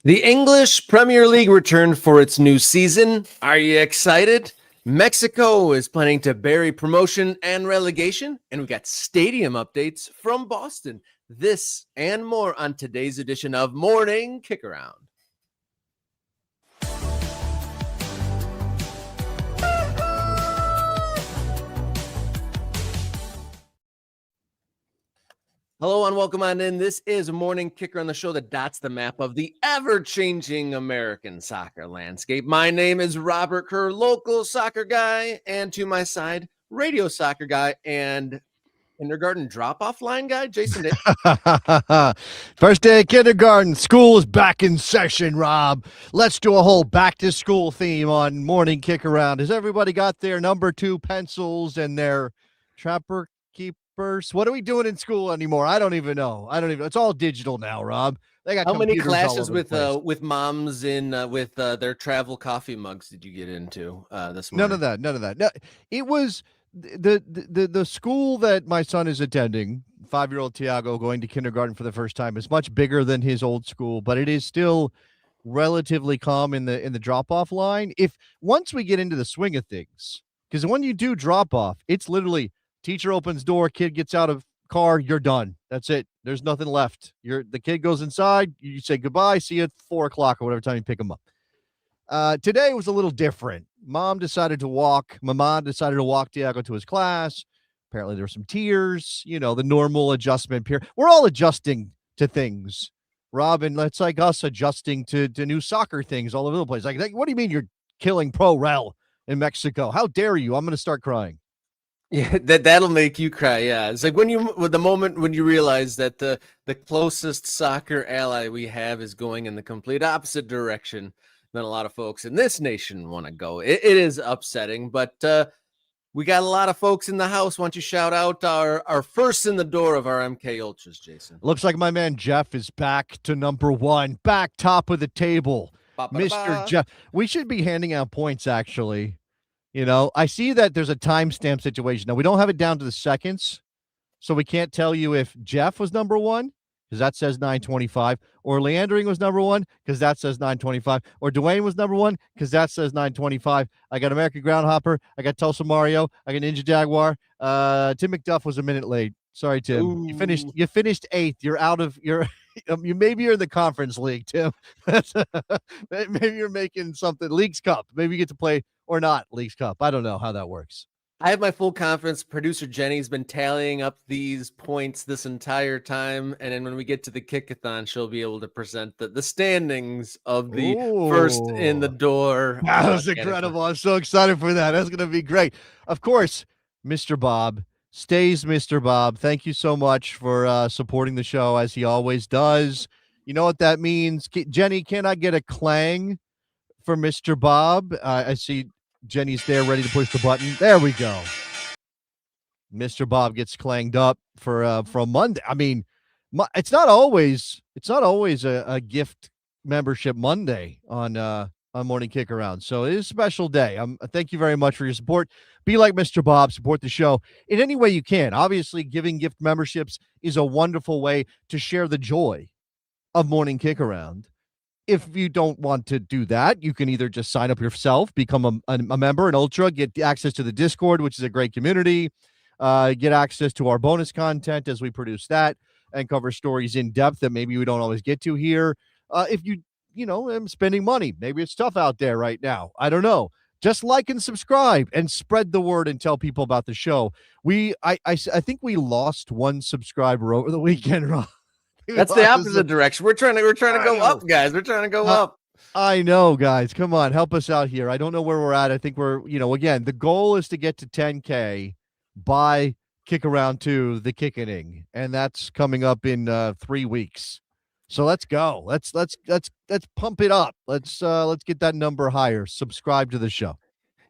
The English Premier League returned for its new season. Are you excited? Mexico is planning to bury promotion and relegation, and we got stadium updates from Boston. This and more on today's edition of Morning Kickaround. Hello and welcome on in. This is Morning Kicker on the show that dots the map of the ever-changing American soccer landscape. My name is Robert Kerr, local soccer guy, and to my side, radio soccer guy and kindergarten drop-off line guy, Jason Day. First day of kindergarten. School is back in session, Rob. Let's do a whole back-to-school theme on Morning Kickaround. Has everybody got their number 2 pencils and their trapper keepers? What are we doing in school anymore? I don't even know. It's all digital now, Rob. They got How many computers classes with moms in with their travel coffee mugs did you get into this morning? None of that. No, it was the school that my son is attending, 5-year-old Tiago, going to kindergarten for the first time, is much bigger than his old school, but it is still relatively calm in the drop-off line. If once we get into the swing of things, because when you do drop off, it's literally teacher opens door, kid gets out of car, you're done. That's it. There's nothing left. The kid goes inside, you say goodbye, see you at 4:00 or whatever time you pick him up. Today was a little different. Mama decided to walk Tiago to his class. Apparently there were some tears, the normal adjustment period. We're all adjusting to things, Robin. It's like us adjusting to new soccer things all over the place. Like, what do you mean you're killing pro rel in Mexico? How dare you? I'm going to start crying. Yeah, that'll make you cry. Yeah, it's like the moment when you realize that the closest soccer ally we have is going in the complete opposite direction than a lot of folks in this nation want to go. It is upsetting, but we got a lot of folks in the house. Why don't you shout out our first in the door of our MK Ultras, Jason? Looks like my man Jeff is back to number 1, back top of the table. Mr. Jeff. We should be handing out points, actually. I see that there's a timestamp situation. Now, we don't have it down to the seconds, so we can't tell you if Jeff was number 1, because that says 9:25, or Leandering was number 1, because that says 9:25, or Dwayne was number 1, because that says 9:25. I got American Groundhopper, I got Tulsa Mario, I got Ninja Jaguar. Tim McDuff was a minute late. Sorry, Tim. Ooh. You finished 8th. You're out of your maybe you're in the conference league, Tim. Maybe you're making something. Leagues Cup. Maybe you get to play or not Leagues Cup. I don't know how that works. I have my full confidence. Producer Jenny's been tallying up these points this entire time, and then when we get to the kickathon, she'll be able to present the standings of the first in the door. That was incredible. I'm so excited for that. That's going to be great. Of course, Mr. Bob stays Mr. Bob. Thank you so much for supporting the show, as he always does. You know what that means? Jenny, can I get a clang for Mr. Bob? I see Jenny's there ready to push the button. There we go. Mr. Bob gets clanged up for Monday. I mean, it's not always a gift membership Monday on Morning Kickaround. So it is a special day. Thank you very much for your support. Be like Mr. Bob, support the show in any way you can. Obviously, giving gift memberships is a wonderful way to share the joy of Morning Kickaround. If you don't want to do that, you can either just sign up yourself, become a member, an ultra, get access to the Discord, which is a great community, get access to our bonus content as we produce that and cover stories in depth that maybe we don't always get to here. If you am spending money, maybe it's tough out there right now. I don't know. Just like and subscribe and spread the word and tell people about the show. I think we lost 1 subscriber over the weekend, Rob. That's the opposite direction. We're trying to go up, guys. We're trying to go up. I know, guys. Come on, help us out here. I don't know where we're at. I think we're, again, the goal is to get to 10K by Kickaround 2, the Kickening, and that's coming up in 3 weeks. So let's go. Let's pump it up. Let's get that number higher. Subscribe to the show.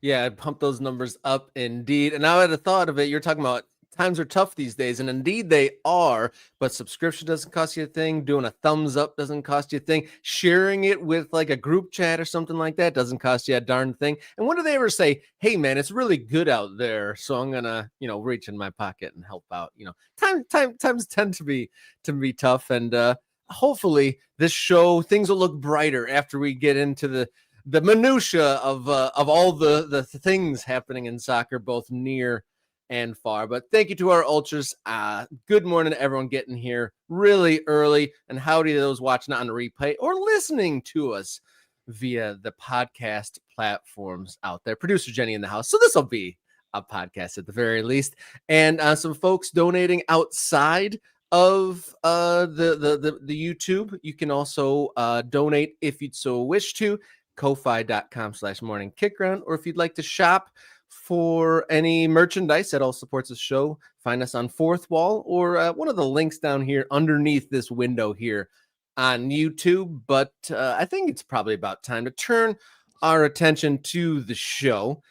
Yeah, pump those numbers up indeed. And now I had a thought of it. You're talking about times are tough these days, and indeed they are, but subscription doesn't cost you a thing. Doing a thumbs up doesn't cost you a thing. Sharing it with like a group chat or something like that doesn't cost you a darn thing. And when do they ever say, hey man, it's really good out there, so I'm gonna reach in my pocket and help out? Times tend to be tough, and hopefully this show, things will look brighter after we get into the minutia of all the things happening in soccer, both near and far. But thank you to our ultras. Good morning to everyone getting here really early, and howdy to those watching on the replay or listening to us via the podcast platforms out there. Producer Jenny in the house, so this will be a podcast at the very least, and some folks donating outside of the YouTube. You can also donate if you'd so wish to. Ko-fi.com/morning kickaround, or if you'd like to shop for any merchandise that all supports the show, find us on Fourth Wall or one of the links down here underneath this window here on YouTube. But I think it's probably about time to turn our attention to the show.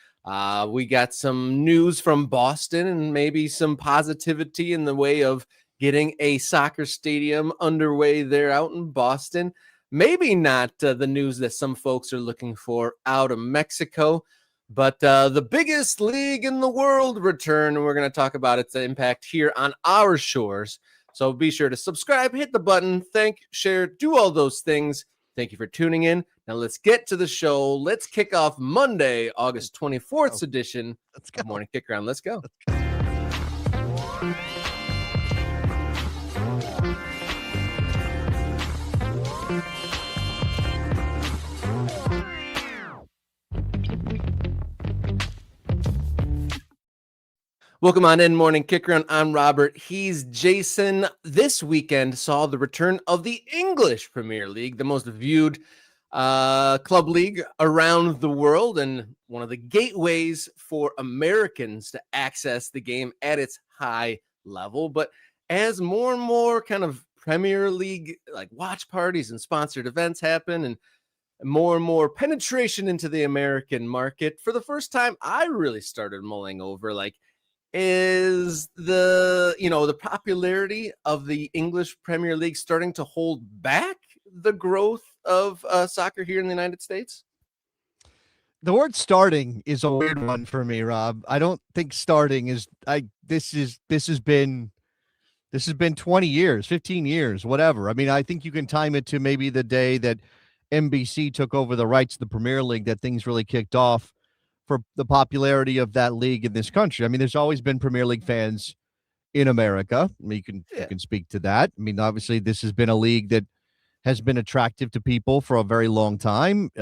We got some news from Boston and maybe some positivity in the way of getting a soccer stadium underway there out in Boston. Maybe not the news that some folks are looking for out of Mexico, but the biggest league in the world return, and we're going to talk about its impact here on our shores. So be sure to subscribe, hit the button, share, do all those things. Thank you for tuning in. Now let's get to the show. Let's kick off Monday, August 24th edition of Morning Kickaround. Let's go. Welcome on in, Morning Kickaround. I'm Robert. He's Jason. This weekend saw the return of the English Premier League, the most viewed club league around the world, and one of the gateways for Americans to access the game at its high level. But as more and more kind of Premier League like watch parties and sponsored events happen, and more and more penetration into the American market, for the first time, I really started mulling over is the popularity of the English Premier League starting to hold back the growth of soccer here in the United States? The word starting is a weird one for me, Rob. I don't think starting is this has been 20 years, 15 years, whatever. I mean, I think you can time it to maybe the day that NBC took over the rights to the Premier League that things really kicked off for the popularity of that league in this country. I mean, there's always been Premier League fans in America. I mean, you can speak to that. I mean, obviously, this has been a league that has been attractive to people for a very long time.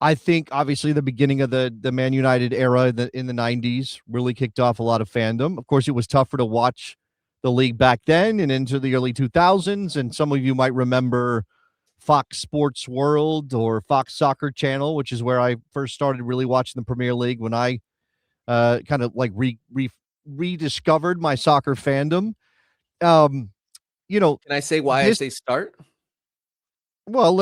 I think, obviously, the beginning of the Man United era in the 90s really kicked off a lot of fandom. Of course, it was tougher to watch the league back then and into the early 2000s, and some of you might remember Fox Sports World or Fox Soccer Channel, which is where I first started really watching the Premier League when I kind of rediscovered my soccer fandom. Can I say why I say start? Well,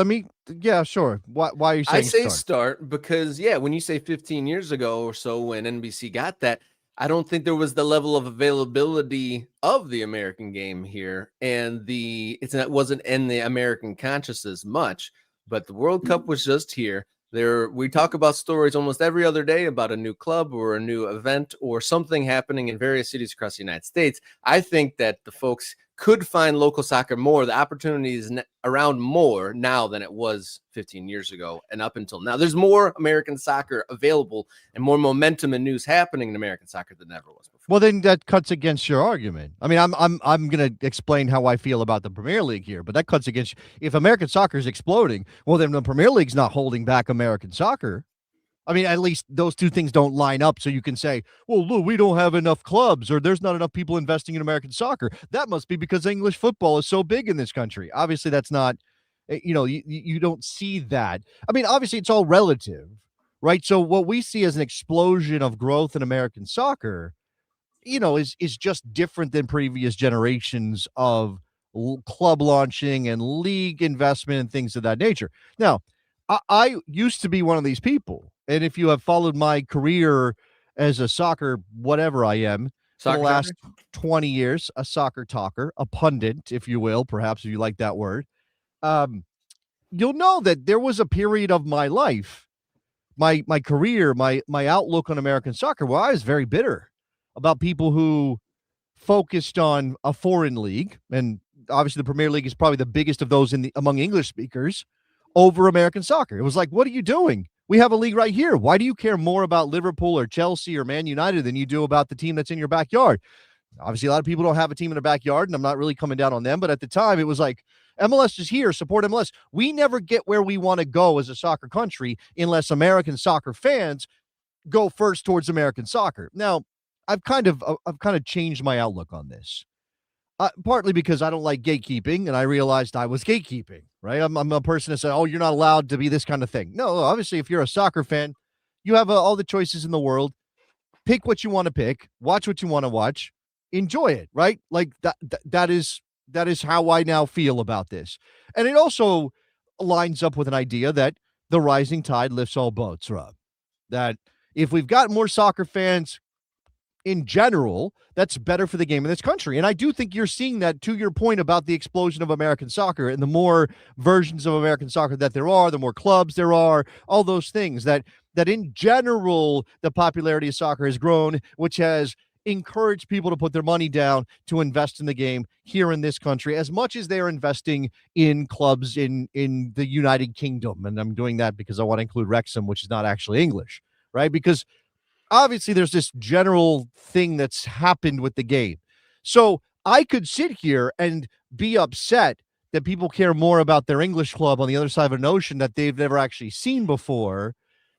sure. Why are you saying I say start because, when you say 15 years ago or so when NBC got that, I don't think there was the level of availability of the American game here, and it wasn't in the American consciousness much, but the World Cup was just here. We talk about stories almost every other day about a new club or a new event or something happening in various cities across the United States. I think that the folks could find local soccer more. The opportunity is around more now than it was 15 years ago and up until now. There's more American soccer available and more momentum and news happening in American soccer than ever was before. Well, then that cuts against your argument. I mean, I'm going to explain how I feel about the Premier League here, but that cuts against if American soccer is exploding, well, then the Premier League's not holding back American soccer. I mean, at least those two things don't line up, so you can say, well, look, we don't have enough clubs or there's not enough people investing in American soccer. That must be because English football is so big in this country. Obviously, that's not, you don't see that. I mean, obviously, it's all relative, right? So what we see as an explosion of growth in American soccer, is just different than previous generations of club launching and league investment and things of that nature. Now, I used to be one of these people. And if you have followed my career as a soccer, whatever I am, for the last 20 years, a soccer talker, a pundit, if you will, perhaps if you like that word, you'll know that there was a period of my life, my career, my outlook on American soccer, where I was very bitter about people who focused on a foreign league. And obviously the Premier League is probably the biggest of those among English speakers, over American soccer. It was like, what are you doing? We have a league right here. Why do you care more about Liverpool or Chelsea or Man United than you do about the team that's in your backyard? Obviously, a lot of people don't have a team in their backyard, and I'm not really coming down on them. But at the time, it was like, MLS is here, support MLS. We never get where we want to go as a soccer country unless American soccer fans go first towards American soccer. Now, I've kind of changed my outlook on this. Partly because I don't like gatekeeping, and I realized I was gatekeeping, right? I'm a person that said, oh, you're not allowed to be this kind of thing. No, obviously, if you're a soccer fan, you have all the choices in the world. Pick what you want to pick, watch what you want to watch, enjoy it, right? Like that is how I now feel about this. And it also lines up with an idea that the rising tide lifts all boats, Rob. That if we've got more soccer fans in general, that's better for the game in this country. And I do think you're seeing that, to your point about the explosion of American soccer, and the more versions of American soccer that there are, the more clubs there are, all those things that in general, the popularity of soccer has grown, which has encouraged people to put their money down to invest in the game here in this country, as much as they're investing in clubs in the United Kingdom. And I'm doing that because I want to include Wrexham, which is not actually English, right? Because obviously there's this general thing that's happened with the game. So I could sit here and be upset that people care more about their English club on the other side of an ocean that they've never actually seen before,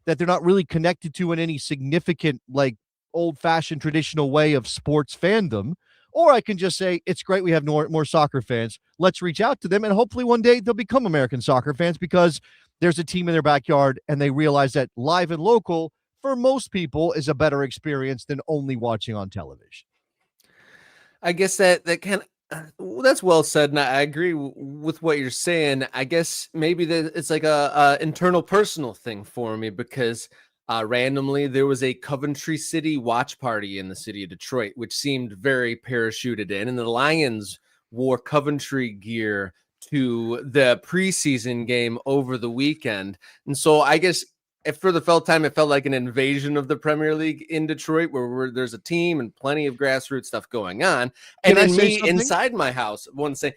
that they're not really connected to in any significant, like, old-fashioned traditional way of sports fandom. Or I can just say, it's great we have more soccer fans. Let's reach out to them, and hopefully one day they'll become American soccer fans because there's a team in their backyard and they realize that live and local, for most people, is a better experience than only watching on television. I guess that kind of, that's well said, and I agree with what you're saying. I guess maybe that it's like a internal personal thing for me, because randomly there was a Coventry City watch party in the city of Detroit, which seemed very parachuted in, and the Lions wore Coventry gear to the preseason game over the weekend. And so I guess if for the felt time, it felt like an invasion of the Premier League in Detroit, where there's a team and plenty of grassroots stuff going on. And then me inside my house, one say,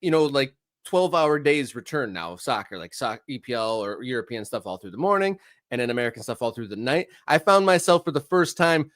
like 12-hour days return now of soccer, like EPL or European stuff all through the morning, and then American stuff all through the night. I found myself for the first time,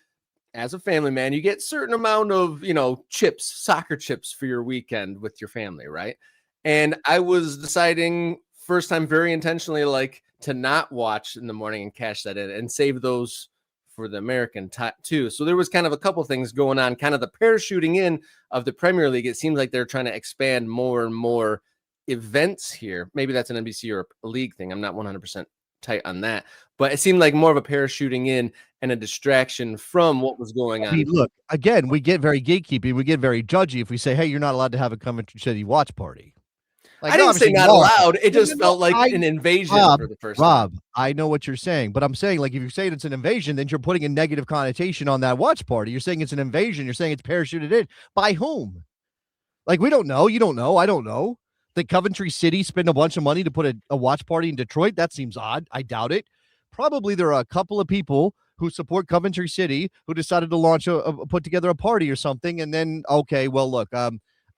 as a family man, you get a certain amount of, chips, soccer chips for your weekend with your family, right? And I was deciding first time very intentionally, like, to not watch in the morning and cash that in and save those for the American too. So there was kind of a couple things going on, kind of the parachuting in of the Premier League. It seems like they're trying to expand more and more events here. Maybe that's an NBC or a league thing. I'm not 100% tight on that, but it seemed like more of a parachuting in and a distraction from what was going on. I mean, look, again, we get very gatekeeping. We get very judgy if we say, hey, you're not allowed to have a Coventry City watch party. Like, I didn't say not allowed. It just felt like an invasion for the first time. Rob, I know what you're saying, but I'm saying, like, if you say it's an invasion, then you're putting a negative connotation on that watch party. You're saying it's an invasion. You're saying it's parachuted in. By whom? Like, we don't know. You don't know. I don't know. Did Coventry City spend a bunch of money to put a watch party in Detroit? That seems odd. I doubt it. Probably there are a couple of people who support Coventry City who decided to launch put together a party or something, and then, okay, well, look,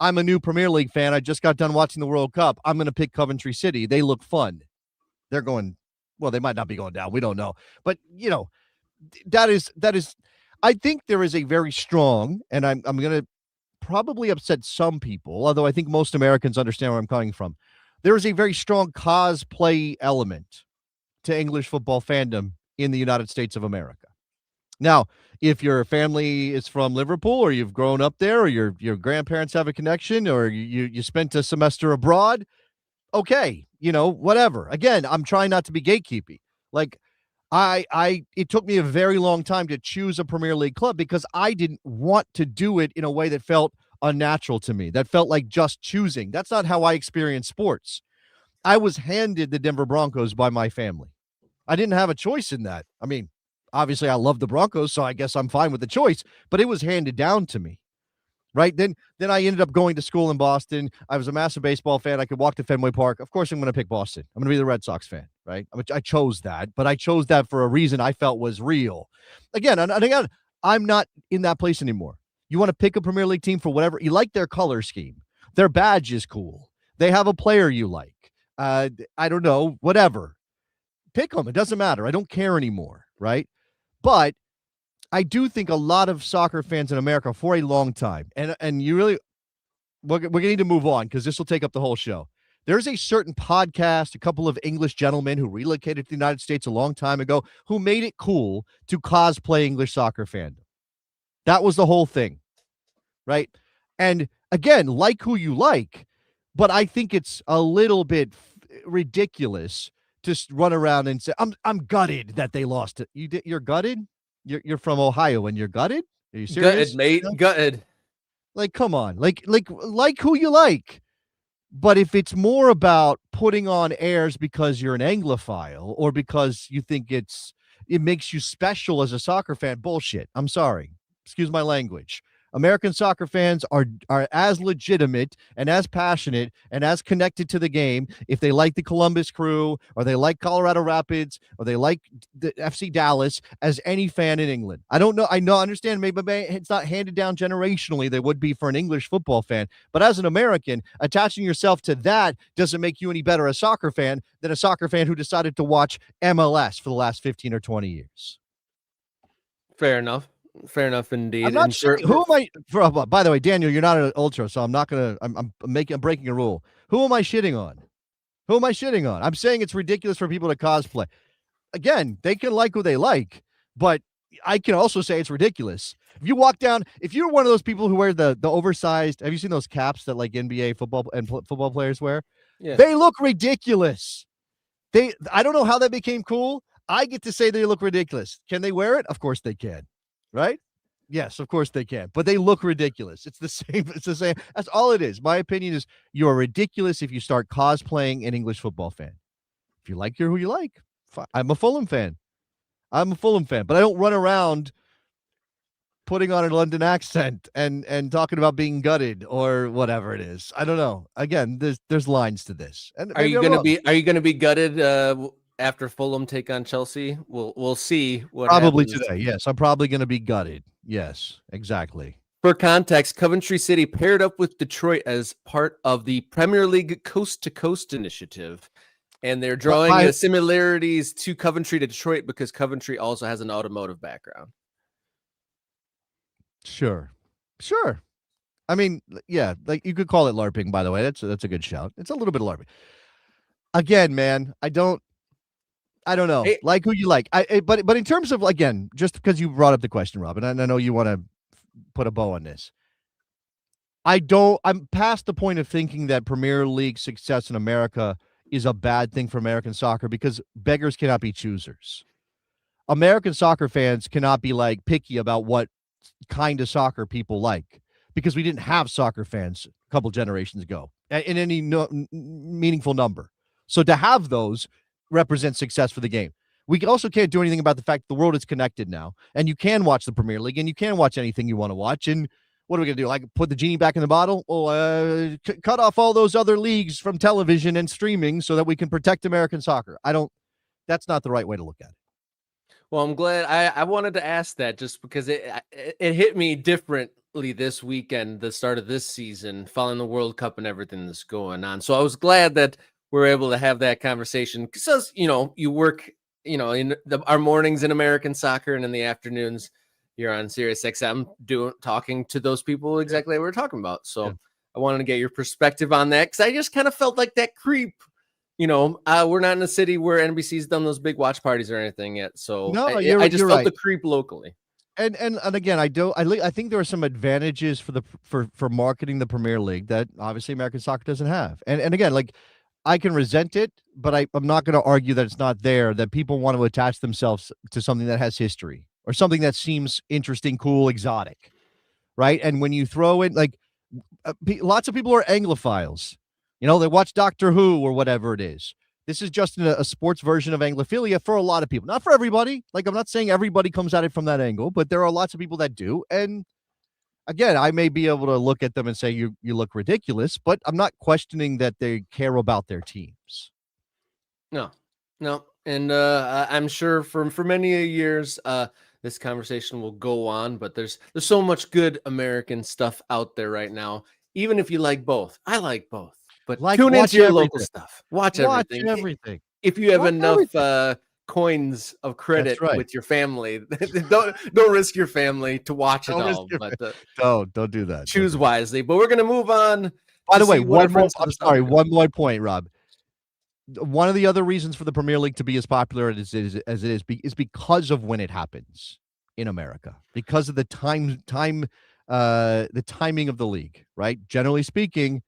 I'm a new Premier League fan. I just got done watching the World Cup. I'm going to pick Coventry City. They look fun. They're going, well, they might not be going down. We don't know. But, that is, I think there is a very strong, and I'm going to probably upset some people, although I think most Americans understand where I'm coming from. There is a very strong cosplay element to English football fandom in the United States of America. Now, if your family is from Liverpool, or you've grown up there, or your grandparents have a connection, or you spent a semester abroad, okay, whatever. Again, I'm trying not to be gatekeepy. Like, it took me a very long time to choose a Premier League club because I didn't want to do it in a way that felt unnatural to me, that felt like just choosing. That's not how I experience sports. I was handed the Denver Broncos by my family. I didn't have a choice in that. I mean, obviously I love the Broncos, so I guess I'm fine with the choice, but it was handed down to me, right? Then I ended up going to school in Boston. I was a massive baseball fan. I could walk to Fenway Park. Of course, I'm going to pick Boston. I'm going to be the Red Sox fan, right? I chose that, but I chose that for a reason I felt was real. Again, I'm not in that place anymore. You want to pick a Premier League team for whatever. You like their color scheme. Their badge is cool. They have a player you like. I don't know, whatever. Pick them. It doesn't matter. I don't care anymore, right? But I do think a lot of soccer fans in America for a long time, and you really, we're going to need to move on because this will take up the whole show. There's a certain podcast, a couple of English gentlemen who relocated to the United States a long time ago who made it cool to cosplay English soccer fandom. That was the whole thing, right? And again, like who you like, but I think it's a little bit ridiculous to run around and say, I'm gutted that they lost it. You're gutted? You're from Ohio and you're gutted? Are you serious? Gutted, mate. Gutted. Like, come on. Like who you like. But if it's more about putting on airs because you're an Anglophile or because you think it makes you special as a soccer fan, bullshit. I'm sorry. Excuse my language. American soccer fans are as legitimate and as passionate and as connected to the game if they like the Columbus Crew or they like Colorado Rapids or they like the FC Dallas as any fan in England. I understand maybe it's not handed down generationally they would be for an English football fan, but as an American, attaching yourself to that doesn't make you any better a soccer fan than a soccer fan who decided to watch MLS for the last 15 or 20 years. Fair enough. Fair enough, indeed. I'm not shitting. Who am I? By the way, Daniel, you're not an ultra, so I'm not gonna. I'm breaking a rule. Who am I shitting on? Who am I shitting on? I'm saying it's ridiculous for people to cosplay. Again, they can like who they like, but I can also say it's ridiculous. If you walk down, if you're one of those people who wear the oversized, have you seen those caps that like NBA football and football players wear? Yeah. They look ridiculous. I don't know how that became cool. I get to say they look ridiculous. Can they wear it? Of course they can. Right? Yes, of course they can. But they look ridiculous. It's the same. It's the same. That's all it is. My opinion is you're ridiculous if you start cosplaying an English football fan. If you like, you're who you like. I'm a Fulham fan. But I don't run around putting on a London accent and talking about being gutted or whatever it is. I don't know. Again, there's lines to this. And are you gonna be gutted after Fulham take on Chelsea? We'll see what probably happens. Today. Yes, I'm probably going to be gutted. Yes, exactly. For context, Coventry City paired up with Detroit as part of the Premier League Coast to Coast initiative, and they're drawing similarities to Coventry to Detroit because Coventry also has an automotive background. Sure. I mean, yeah, like you could call it LARPing. By the way, that's a good shout. It's a little bit of LARPing. Again, man, I don't know. Like who you like. But in terms of, again, just because you brought up the question, Robin, and I know you want to put a bow on this. I'm past the point of thinking that Premier League success in America is a bad thing for American soccer because beggars cannot be choosers. American soccer fans cannot be like picky about what kind of soccer people like because we didn't have soccer fans a couple generations ago in any meaningful number. So to have those represents success for the game. We also can't do anything about the fact the world is connected now, and you can watch the Premier League, and you can watch anything you want to watch. And what are we going to do? Like put the genie back in the bottle? Well, cut off all those other leagues from television and streaming so that we can protect American soccer. That's not the right way to look at it. Well, I'm glad I wanted to ask that just because it hit me differently this weekend, the start of this season, following the World Cup and everything that's going on. So I was glad that we're able to have that conversation because, you work, in our mornings in American soccer and in the afternoons you're on Sirius XM talking to those people exactly like we're talking about. So I wanted to get your perspective on that because I just kind of felt like that creep. We're not in a city where NBC's done those big watch parties or anything yet. So no, I just felt right. the creep locally. And again, I think there are some advantages for marketing the Premier League that obviously American soccer doesn't have. And again, like I can resent it, but I'm not going to argue that it's not there, that people want to attach themselves to something that has history or something that seems interesting, cool, exotic, right? And when you throw in, like, lots of people are Anglophiles. They watch Doctor Who or whatever it is. This is just a sports version of Anglophilia for a lot of people. Not for everybody. Like, I'm not saying everybody comes at it from that angle, but there are lots of people that do. And again, I may be able to look at them and say, you look ridiculous, but I'm not questioning that they care about their teams. No. And I'm sure for many years, this conversation will go on, but there's so much good American stuff out there right now. even if you like both. I like both. But Like, tune into watch your local everything. stuff. Watch Watch everything. everything. If you have Watch enough everything. coins of That's credit right. with your family, don't risk your family to watch it Don't risk all. your But don't do that. Don't choose do that. wisely. But we're gonna move on By to the way, see what our one more. friends to I'm the south sorry. are doing. One more point, Rob. One of the other reasons for the Premier League to be as popular as it is because of when it happens in America, because of the the timing of the league. Right. Generally speaking,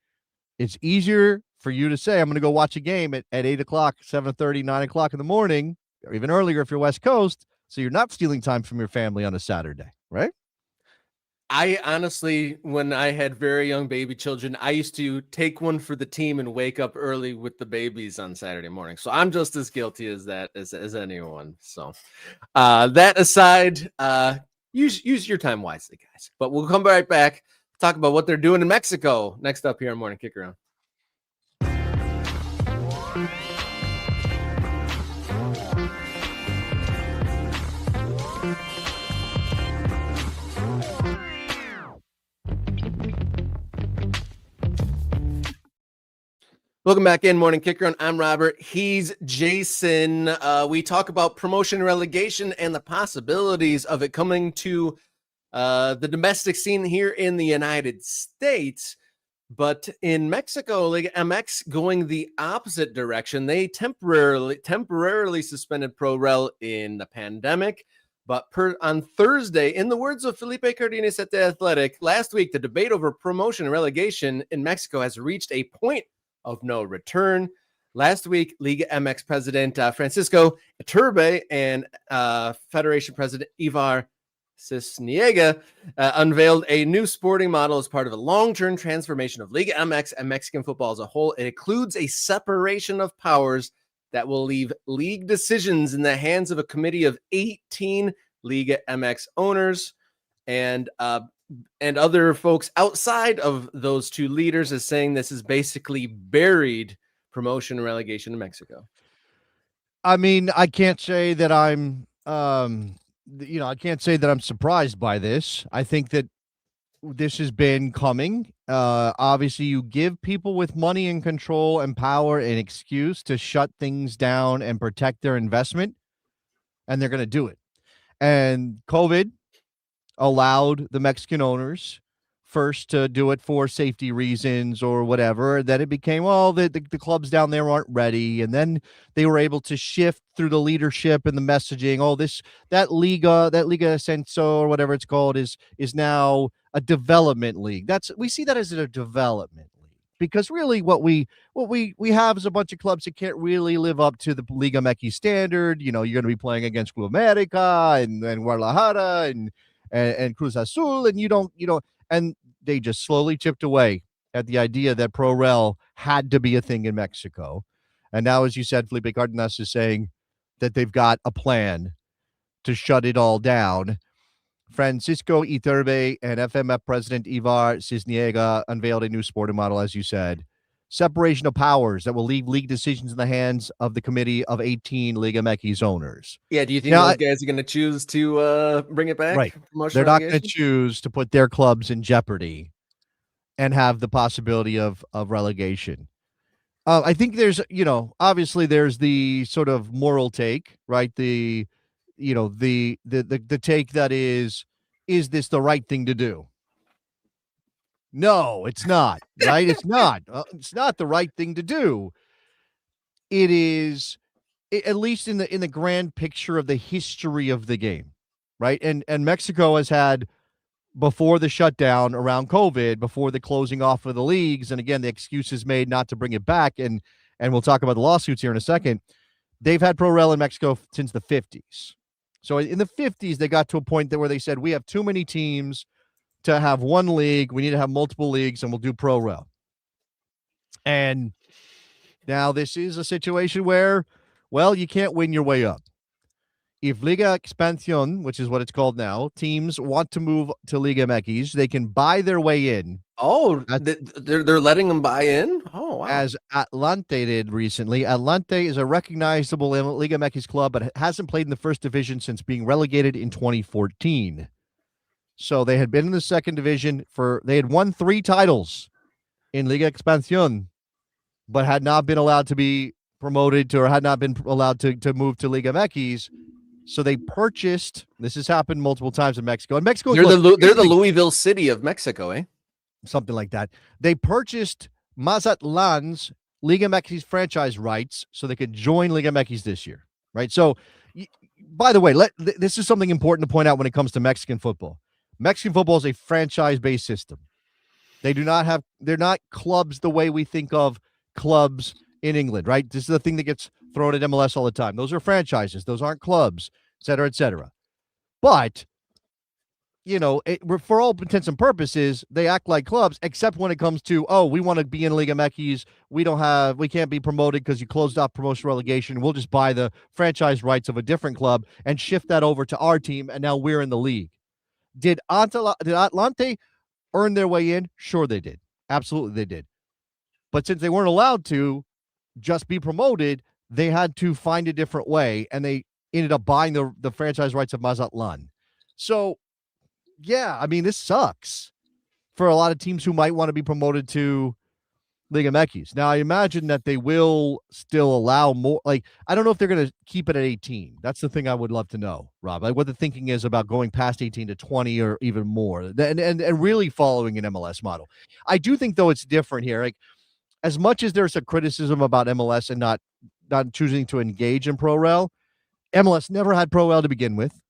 it's easier for you to say, I'm going to go watch a game at 8 o'clock, 7:30, 9 o'clock in the morning, or even earlier if you're West Coast. So you're not stealing time from your family on a Saturday, right? I honestly, when I had very young baby children, I used to take one for the team and wake up early with the babies on Saturday morning. So I'm just as guilty as that as anyone. So that aside, use your time wisely, guys. But we'll come right back, talk about what they're doing in Mexico next up here on Morning Kickaround. Welcome back in Morning Kickaround. I'm Robert. He's Jason. We talk about promotion and relegation and the possibilities of it coming to the domestic scene here in the United States. But in Mexico, Liga MX going the opposite direction. They temporarily suspended ProRel in the pandemic. But on Thursday, in the words of Felipe Cardenas at The Athletic, last week, the debate over promotion and relegation in Mexico has reached a point of no return. Last week, Liga MX President Francisco Iturbe and Federation President Ivar Cisniega unveiled a new sporting model as part of a long-term transformation of Liga MX and Mexican football as a whole. It includes a separation of powers that will leave league decisions in the hands of a committee of 18 Liga MX owners and other folks outside of those two leaders, is saying this is basically buried promotion and relegation in Mexico. I mean, I can't say that I can't say that I'm surprised by this. I think that this has been coming. Obviously, you give people with money and control and power an excuse to shut things down and protect their investment, and they're going to do it. And COVID allowed the Mexican owners first to do it for safety reasons or whatever. Then it became, well, the clubs down there aren't ready. And then they were able to shift through the leadership and the messaging. Oh, that Liga Ascenso or whatever it's called is now a development league. We see that as a development league. Because really what we have is a bunch of clubs that can't really live up to the Liga MX standard. You know, you're going to be playing against Club America and Guadalajara and Cruz Azul, and you don't, and they just slowly chipped away at the idea that ProRel had to be a thing in Mexico. And now, as you said, Felipe Cardenas is saying that they've got a plan to shut it all down. Francisco Iturbe and FMF President Ivar Cisniega unveiled a new sporting model, as you said. Separation of powers that will leave league decisions in the hands of the committee of 18 Liga MX owners. Yeah, do you think those guys are going to choose to bring it back? Right. They're not going to choose to put their clubs in jeopardy and have the possibility of relegation. I think there's, obviously there's the sort of moral take, right? The take that is this the right thing to do? No, it's not, right? It's not. It's not the right thing to do. It is, at least in the grand picture of the history of the game, right? And Mexico has had, before the shutdown around COVID, before the closing off of the leagues, and again the excuses made not to bring it back, and we'll talk about the lawsuits here in a second. They've had ProRel in Mexico since the 50s. So in the 50s, they got to a point where they said, we have too many teams to have one league. We need to have multiple leagues, and we'll do ProRel. And now this is a situation where, well, you can't win your way up. If Liga Expansión, which is what it's called now, teams want to move to Liga MX, they can buy their way in. Oh, they're letting them buy in? Oh, wow. As Atlante did recently. Atlante is a recognizable Liga MX club, but hasn't played in the first division since being relegated in 2014. So they had been in the second division they had won 3 titles in Liga Expansión, but had not been allowed to be promoted to, or had not been allowed to move to Liga MX. So they purchased. This has happened multiple times in Mexico. And Mexico, They're the Louisville City of Mexico, eh? Something like that. They purchased Mazatlan's Liga MX franchise rights so they could join Liga MX this year, right? So, by the way, this is something important to point out when it comes to Mexican football. Mexican football is a franchise-based system. They're not clubs the way we think of clubs in England, right? This is the thing that gets thrown at MLS all the time. Those are franchises. Those aren't clubs, et cetera, et cetera. But, for all intents and purposes, they act like clubs, except when it comes to, we want to be in Liga MX. We can't be promoted because you closed off promotion relegation. We'll just buy the franchise rights of a different club and shift that over to our team, and now we're in the league. Did Atlante earn their way in? Sure they did. Absolutely they did. But since they weren't allowed to just be promoted, they had to find a different way, and they ended up buying the franchise rights of Mazatlan. So, yeah, I mean, this sucks for a lot of teams who might want to be promoted to Liga MX. Now, I imagine that they will still allow more. Like, I don't know if they're going to keep it at 18. That's the thing I would love to know, Rob. Like, what the thinking is about going past 18 to 20 or even more, and really following an MLS model. I do think, though, it's different here. Like, as much as there's a criticism about MLS and not choosing to engage in Pro Rel, MLS never had Pro Rel to begin with.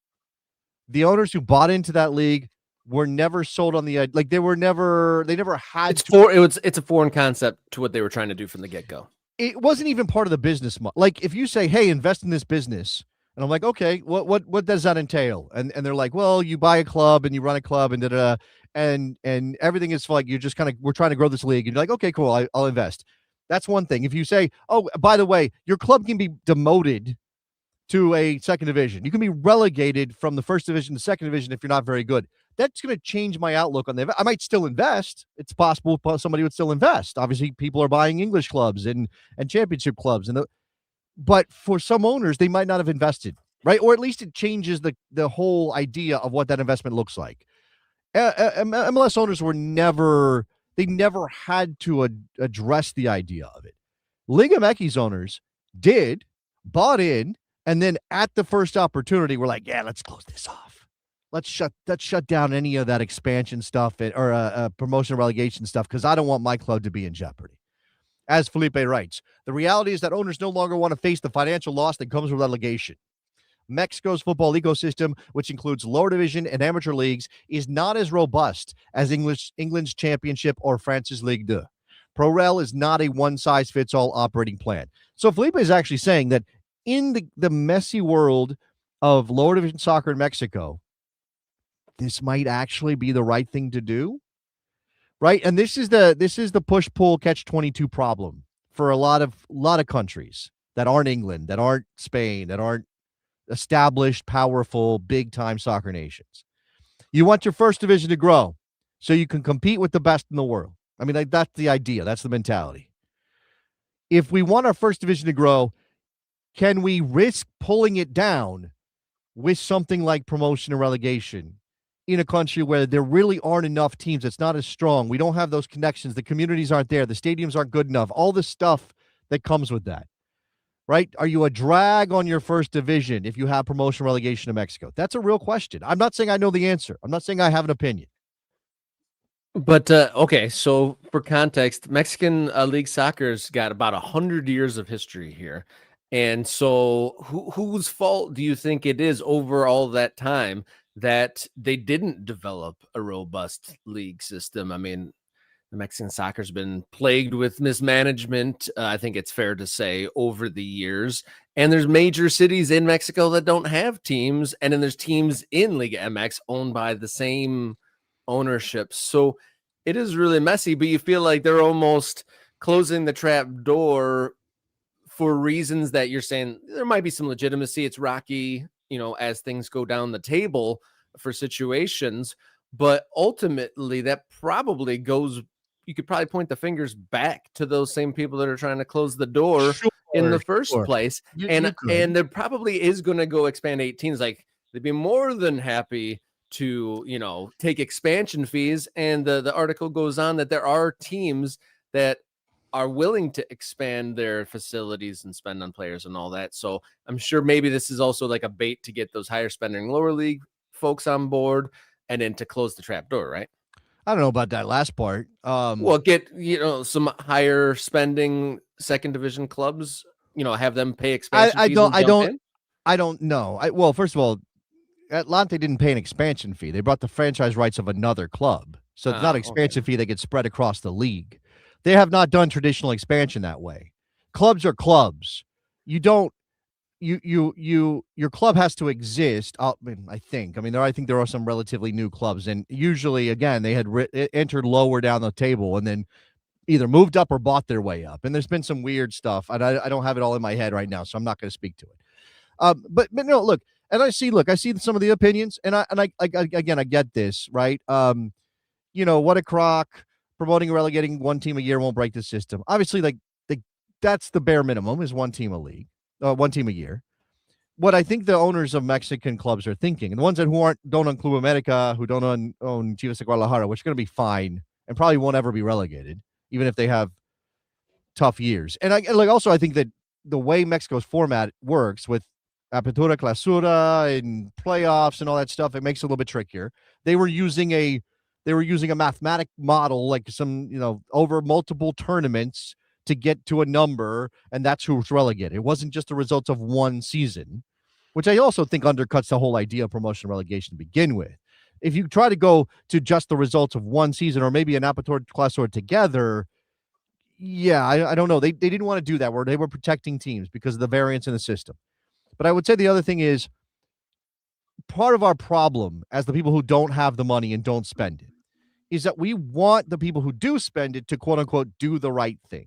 The owners who bought into that league were never sold on the they never had it's a foreign concept to what they were trying to do from the get-go. It wasn't even part of the business model. Like, if you say, hey, invest in this business, and I'm like, okay, what does that entail? And they're like, well, you buy a club and you run a club and and everything is like, you're just we're trying to grow this league, and you're like, okay, cool, I'll invest. That's one thing. If you say, oh, by the way, your club can be demoted to a second division. You can be relegated from the first division to second division if you're not very good. That's going to change my outlook on I might still invest. It's possible somebody would still invest. Obviously, people are buying English clubs and championship clubs, but for some owners, they might not have invested, right? Or at least it changes the whole idea of what that investment looks like. MLS owners never had to address the idea of it. Liga MX owners bought in, and then at the first opportunity, we're like, yeah, let's close this off. Let's shut down any of that expansion stuff or promotion relegation stuff, because I don't want my club to be in jeopardy. As Felipe writes, the reality is that owners no longer want to face the financial loss that comes with relegation. Mexico's football ecosystem, which includes lower division and amateur leagues, is not as robust as England's Championship or France's Ligue 2. Pro Rel is not a one-size-fits-all operating plan. So Felipe is actually saying that in the messy world of lower division soccer in Mexico, this might actually be the right thing to do, right? And this is the push-pull catch-22 problem for a lot of countries that aren't England, that aren't Spain, that aren't established, powerful, big-time soccer nations. You want your first division to grow so you can compete with the best in the world. I mean, that's the idea. That's the mentality. If we want our first division to grow, can we risk pulling it down with something like promotion and relegation in a country where there really aren't enough teams? It's not as strong. We don't have those connections. The communities aren't there. The stadiums aren't good enough. All the stuff that comes with that, right? Are you a drag on your first division if you have promotion relegation in Mexico? That's a real question. I'm not saying I know the answer. I'm not saying I have an opinion. But, okay, so for context, Mexican League Soccer's got about 100 years of history here. And so whose fault do you think it is over all that time that they didn't develop a robust league system? I mean, the Mexican soccer's been plagued with mismanagement, I think it's fair to say, over the years. And there's major cities in Mexico that don't have teams. And then there's teams in Liga MX owned by the same ownership. So it is really messy, but you feel like they're almost closing the trap door for reasons that you're saying there might be some legitimacy. It's rocky, as things go down the table for situations, but ultimately that probably goes, you could probably point the fingers back to those same people that are trying to close the door in the first place. And there probably is going to go expand 18s. Like, they'd be more than happy to, take expansion fees. And the article goes on that there are teams that are willing to expand their facilities and spend on players and all that. So I'm sure maybe this is also like a bait to get those higher spending lower league folks on board and then to close the trap door, right? I don't know about that last part. Well, get, some higher spending second division clubs, have them pay expansion I fees and jump in. I don't know. Well, first of all, Atlante didn't pay an expansion fee. They brought the franchise rights of another club. So it's not an expansion fee that gets spread across the league. They have not done traditional expansion that way. Clubs are clubs. You don't your club has to exist. I think there are some relatively new clubs, and usually, again, they had entered lower down the table and then either moved up or bought their way up. And there's been some weird stuff, and I don't have it all in my head right now, so I'm not going to speak to it. But no, look, and I see some of the opinions, and I again, I get this, right? What a crock. Promoting and relegating one team a year won't break the system. Obviously, that's the bare minimum, is one team a year. What I think the owners of Mexican clubs are thinking, and the ones who don't own Club America, who don't own Chivas de Guadalajara, which are going to be fine and probably won't ever be relegated, even if they have tough years. And also I think that the way Mexico's format works with Apertura, Clausura, and playoffs and all that stuff, it makes it a little bit trickier. They were using a mathematic model, like over multiple tournaments to get to a number, and that's who's relegated. It wasn't just the results of one season, which I also think undercuts the whole idea of promotion and relegation to begin with. If you try to go to just the results of one season, or maybe an Apertura Clausura together, I don't know. They didn't want to do that, where they were protecting teams because of the variance in the system. But I would say the other thing is, part of our problem as the people who don't have the money and don't spend it is that we want the people who do spend it to, quote unquote, do the right thing.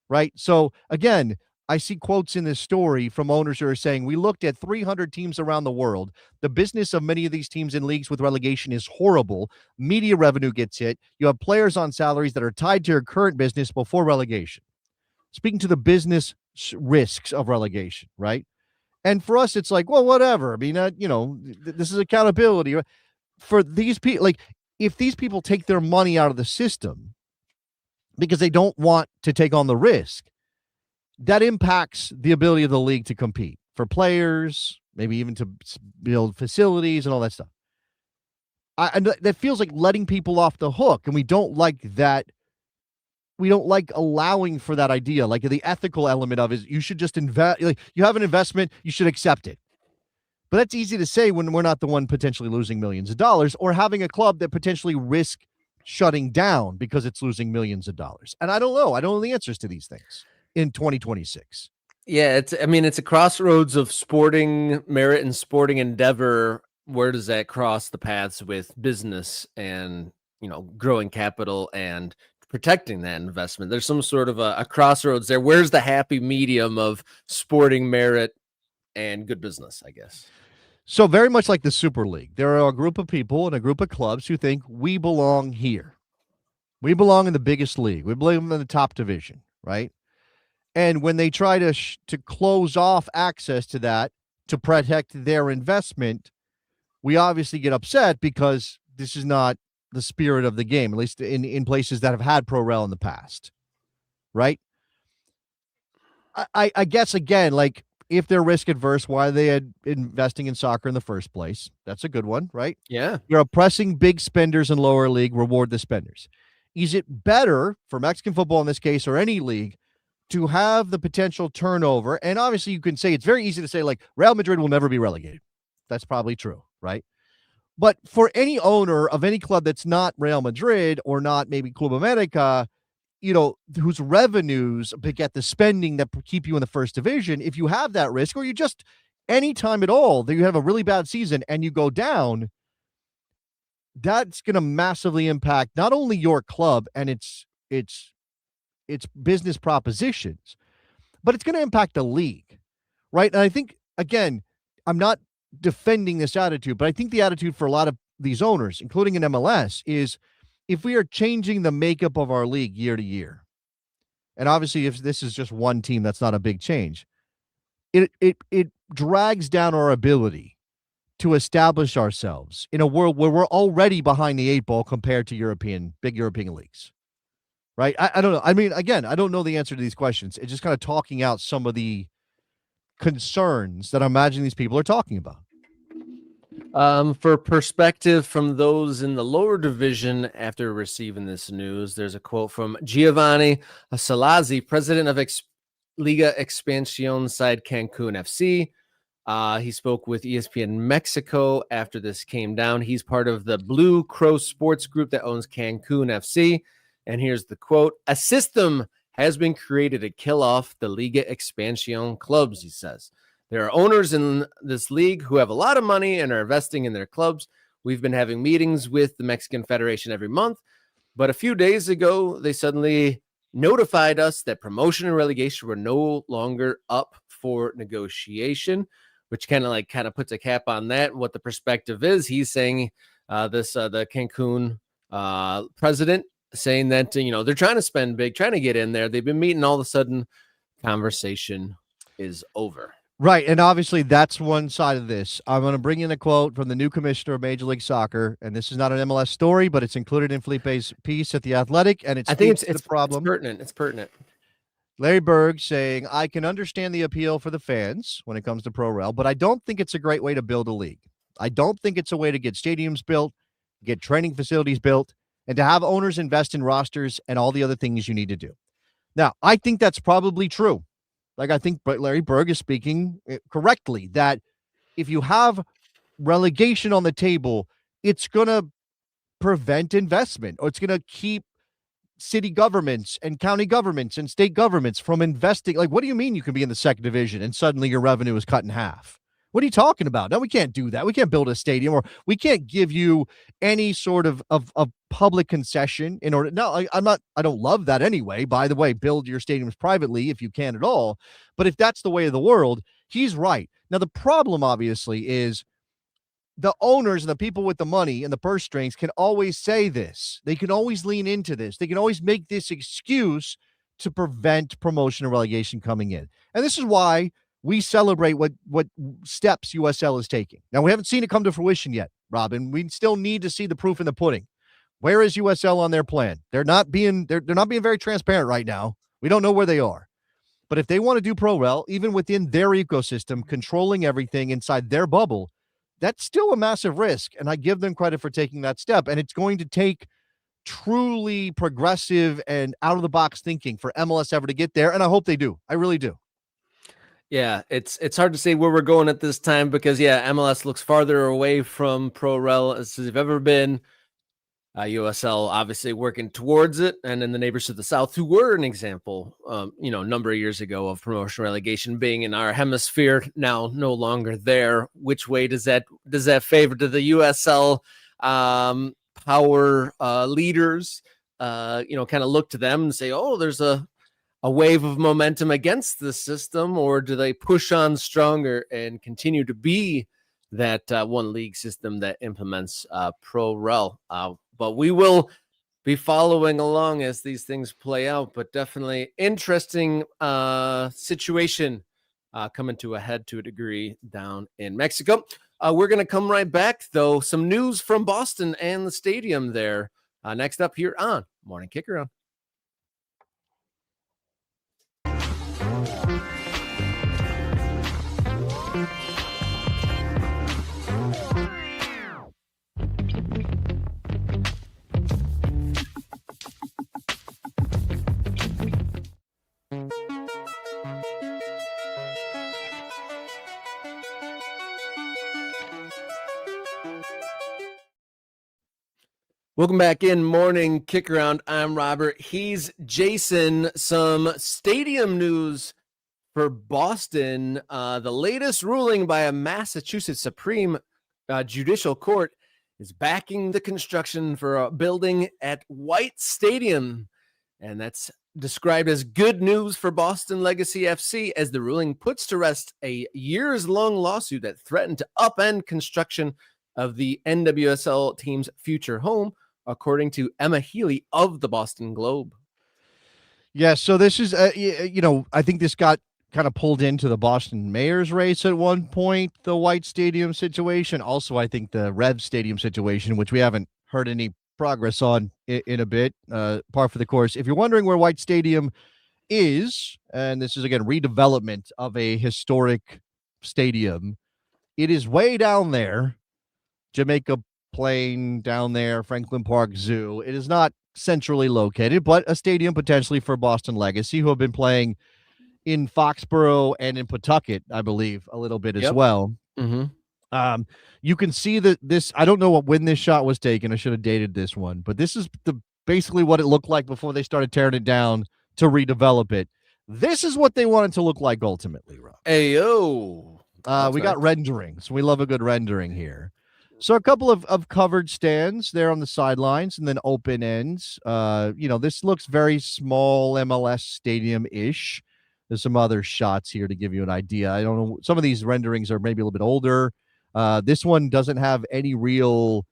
Right. So again, I see quotes in this story from owners who are saying, we looked at 300 teams around the world. The business of many of these teams in leagues with relegation is horrible. Media revenue gets hit. You have players on salaries that are tied to your current business before relegation. Speaking to the business risks of relegation, right? And for us, it's like, well, whatever. I mean, this is accountability. For these people, if these people take their money out of the system because they don't want to take on the risk, that impacts the ability of the league to compete for players, maybe even to build facilities and all that stuff. And that feels like letting people off the hook, and we don't like that. We don't like allowing for that idea. Like, the ethical element of it is you should just invest. Like, you have an investment, you should accept it. But that's easy to say when we're not the one potentially losing millions of dollars, or having a club that potentially risk shutting down because it's losing millions of dollars. And I don't know. I don't know the answers to these things in 2026. Yeah, it's a crossroads of sporting merit and sporting endeavor. Where does that cross the paths with business and, growing capital and protecting that investment? There's some sort of a crossroads there. Where's the happy medium of sporting merit and good business, I guess? So very much like the Super League, there are a group of people and a group of clubs who think we belong here. We belong in the biggest league. We belong in the top division, right? And when they try to close off access to that to protect their investment, we obviously get upset because this is not the spirit of the game, at least in places that have had pro rel in the past, right? I guess, again, like, if they're risk adverse, why are they investing in soccer in the first place? That's a good one, right? Yeah. You're oppressing big spenders in lower league, reward the spenders. Is it better for Mexican football in this case, or any league, to have the potential turnover? And obviously you can say, it's very easy to say, like, Real Madrid will never be relegated. That's probably true, right? But for any owner of any club that's not Real Madrid, or not maybe Club America, whose revenues beget the spending that keep you in the first division, if you have that risk, or you just, any time at all that you have a really bad season and you go down, that's going to massively impact not only your club and its business propositions, but it's going to impact the league, right? And I think, again, I'm not defending this attitude, but I think the attitude for a lot of these owners, including in MLS, is, if we are changing the makeup of our league year to year, and obviously if this is just one team, that's not a big change, it drags down our ability to establish ourselves in a world where we're already behind the eight ball compared to big European leagues, right? I don't know. I mean, again, I don't know the answer to these questions. It's just kind of talking out some of the concerns that I imagine these people are talking about. For perspective from those in the lower division after receiving this news, there's a quote from Giovanni Salazzi, president of Liga Expansión side Cancun FC. He spoke with ESPN Mexico after this came down. He's part of the Blue Crow Sports Group that owns Cancun FC. And here's the quote: "A system has been created to kill off the Liga Expansión clubs," he says. "There are owners in this league who have a lot of money and are investing in their clubs. We've been having meetings with the Mexican Federation every month, but a few days ago, they suddenly notified us that promotion and relegation were no longer up for negotiation," which kind of puts a cap on that. What the perspective is, he's saying the Cancun president saying that, they're trying to spend big, trying to get in there. They've been meeting, all of a sudden, conversation is over. Right, and obviously that's one side of this. I'm going to bring in a quote from the new commissioner of Major League Soccer, and this is not an MLS story, but it's included in Felipe's piece at The Athletic, and I think it's the problem. It's pertinent. Larry Berg saying, "I can understand the appeal for the fans when it comes to Pro-Rel, but I don't think it's a great way to build a league. I don't think it's a way to get stadiums built, get training facilities built, and to have owners invest in rosters and all the other things you need to do." Now, I think that's probably true. Like, I think Larry Berg is speaking correctly that if you have relegation on the table, it's going to prevent investment, or it's going to keep city governments and county governments and state governments from investing. Like, what do you mean you can be in the second division and suddenly your revenue is cut in half? What are you talking about? No, we can't do that. We can't build a stadium, or we can't give you any sort of public concession in order. No, I don't love that anyway. By the way, build your stadiums privately if you can at all. But if that's the way of the world, he's right. Now, the problem obviously is the owners and the people with the money and the purse strings can always say this. They can always lean into this. They can always make this excuse to prevent promotion and relegation coming in. And this is why we celebrate what steps USL is taking. Now, we haven't seen it come to fruition yet, Robin. We still need to see the proof in the pudding. Where is USL on their plan? They're not being very transparent right now. We don't know where they are. But if they want to do Pro-Rel, even within their ecosystem, controlling everything inside their bubble, that's still a massive risk. And I give them credit for taking that step. And it's going to take truly progressive and out-of-the-box thinking for MLS ever to get there. And I hope they do. I really do. Yeah, it's hard to say where we're going at this time because, MLS looks farther away from Pro-Rel as they've ever been. USL obviously working towards it, and then the neighbors to the south, who were an example, a number of years ago of promotion relegation being in our hemisphere, now no longer there. Which way does that favor to the USL power leaders? Kind of look to them and say, oh, there's a wave of momentum against the system, or do they push on stronger and continue to be that one league system that implements Pro-Rel? But we will be following along as these things play out. But definitely interesting situation coming to a head to a degree down in Mexico. We're going to come right back, though. Some news from Boston and the stadium there. Next up here on Morning Kickaround. Welcome back in Morning Kickaround. I'm Robert. He's Jason. Some stadium news for Boston. The latest ruling by a Massachusetts Supreme Judicial Court is backing the construction for a building at White Stadium. And that's described as good news for Boston Legacy FC, as the ruling puts to rest a years-long lawsuit that threatened to upend construction of the NWSL team's future home, according to Emma Healy of the Boston Globe. Yeah, so this is, I think this got kind of pulled into the Boston mayor's race at one point, the White Stadium situation. Also, I think the Rev Stadium situation, which we haven't heard any progress on in a bit, par for the course. If you're wondering where White Stadium is, and this is again redevelopment of a historic stadium, it is way down there, Jamaica Plain down there, Franklin Park Zoo. It is not centrally located, but a stadium potentially for Boston Legacy, who have been playing in Foxborough and in Pawtucket, I believe, a little bit as Yep. well. Mm-hmm. You can see that this, I don't know when this shot was taken. I should have dated this one, but this is basically what it looked like before they started tearing it down to redevelop it. This is what they wanted to look like ultimately, Rob. Ayo. We got renderings. We love a good rendering here. So a couple of covered stands there on the sidelines and then open ends. This looks very small MLS stadium-ish. There's some other shots here to give you an idea. I don't know. Some of these renderings are maybe a little bit older. This one doesn't have any real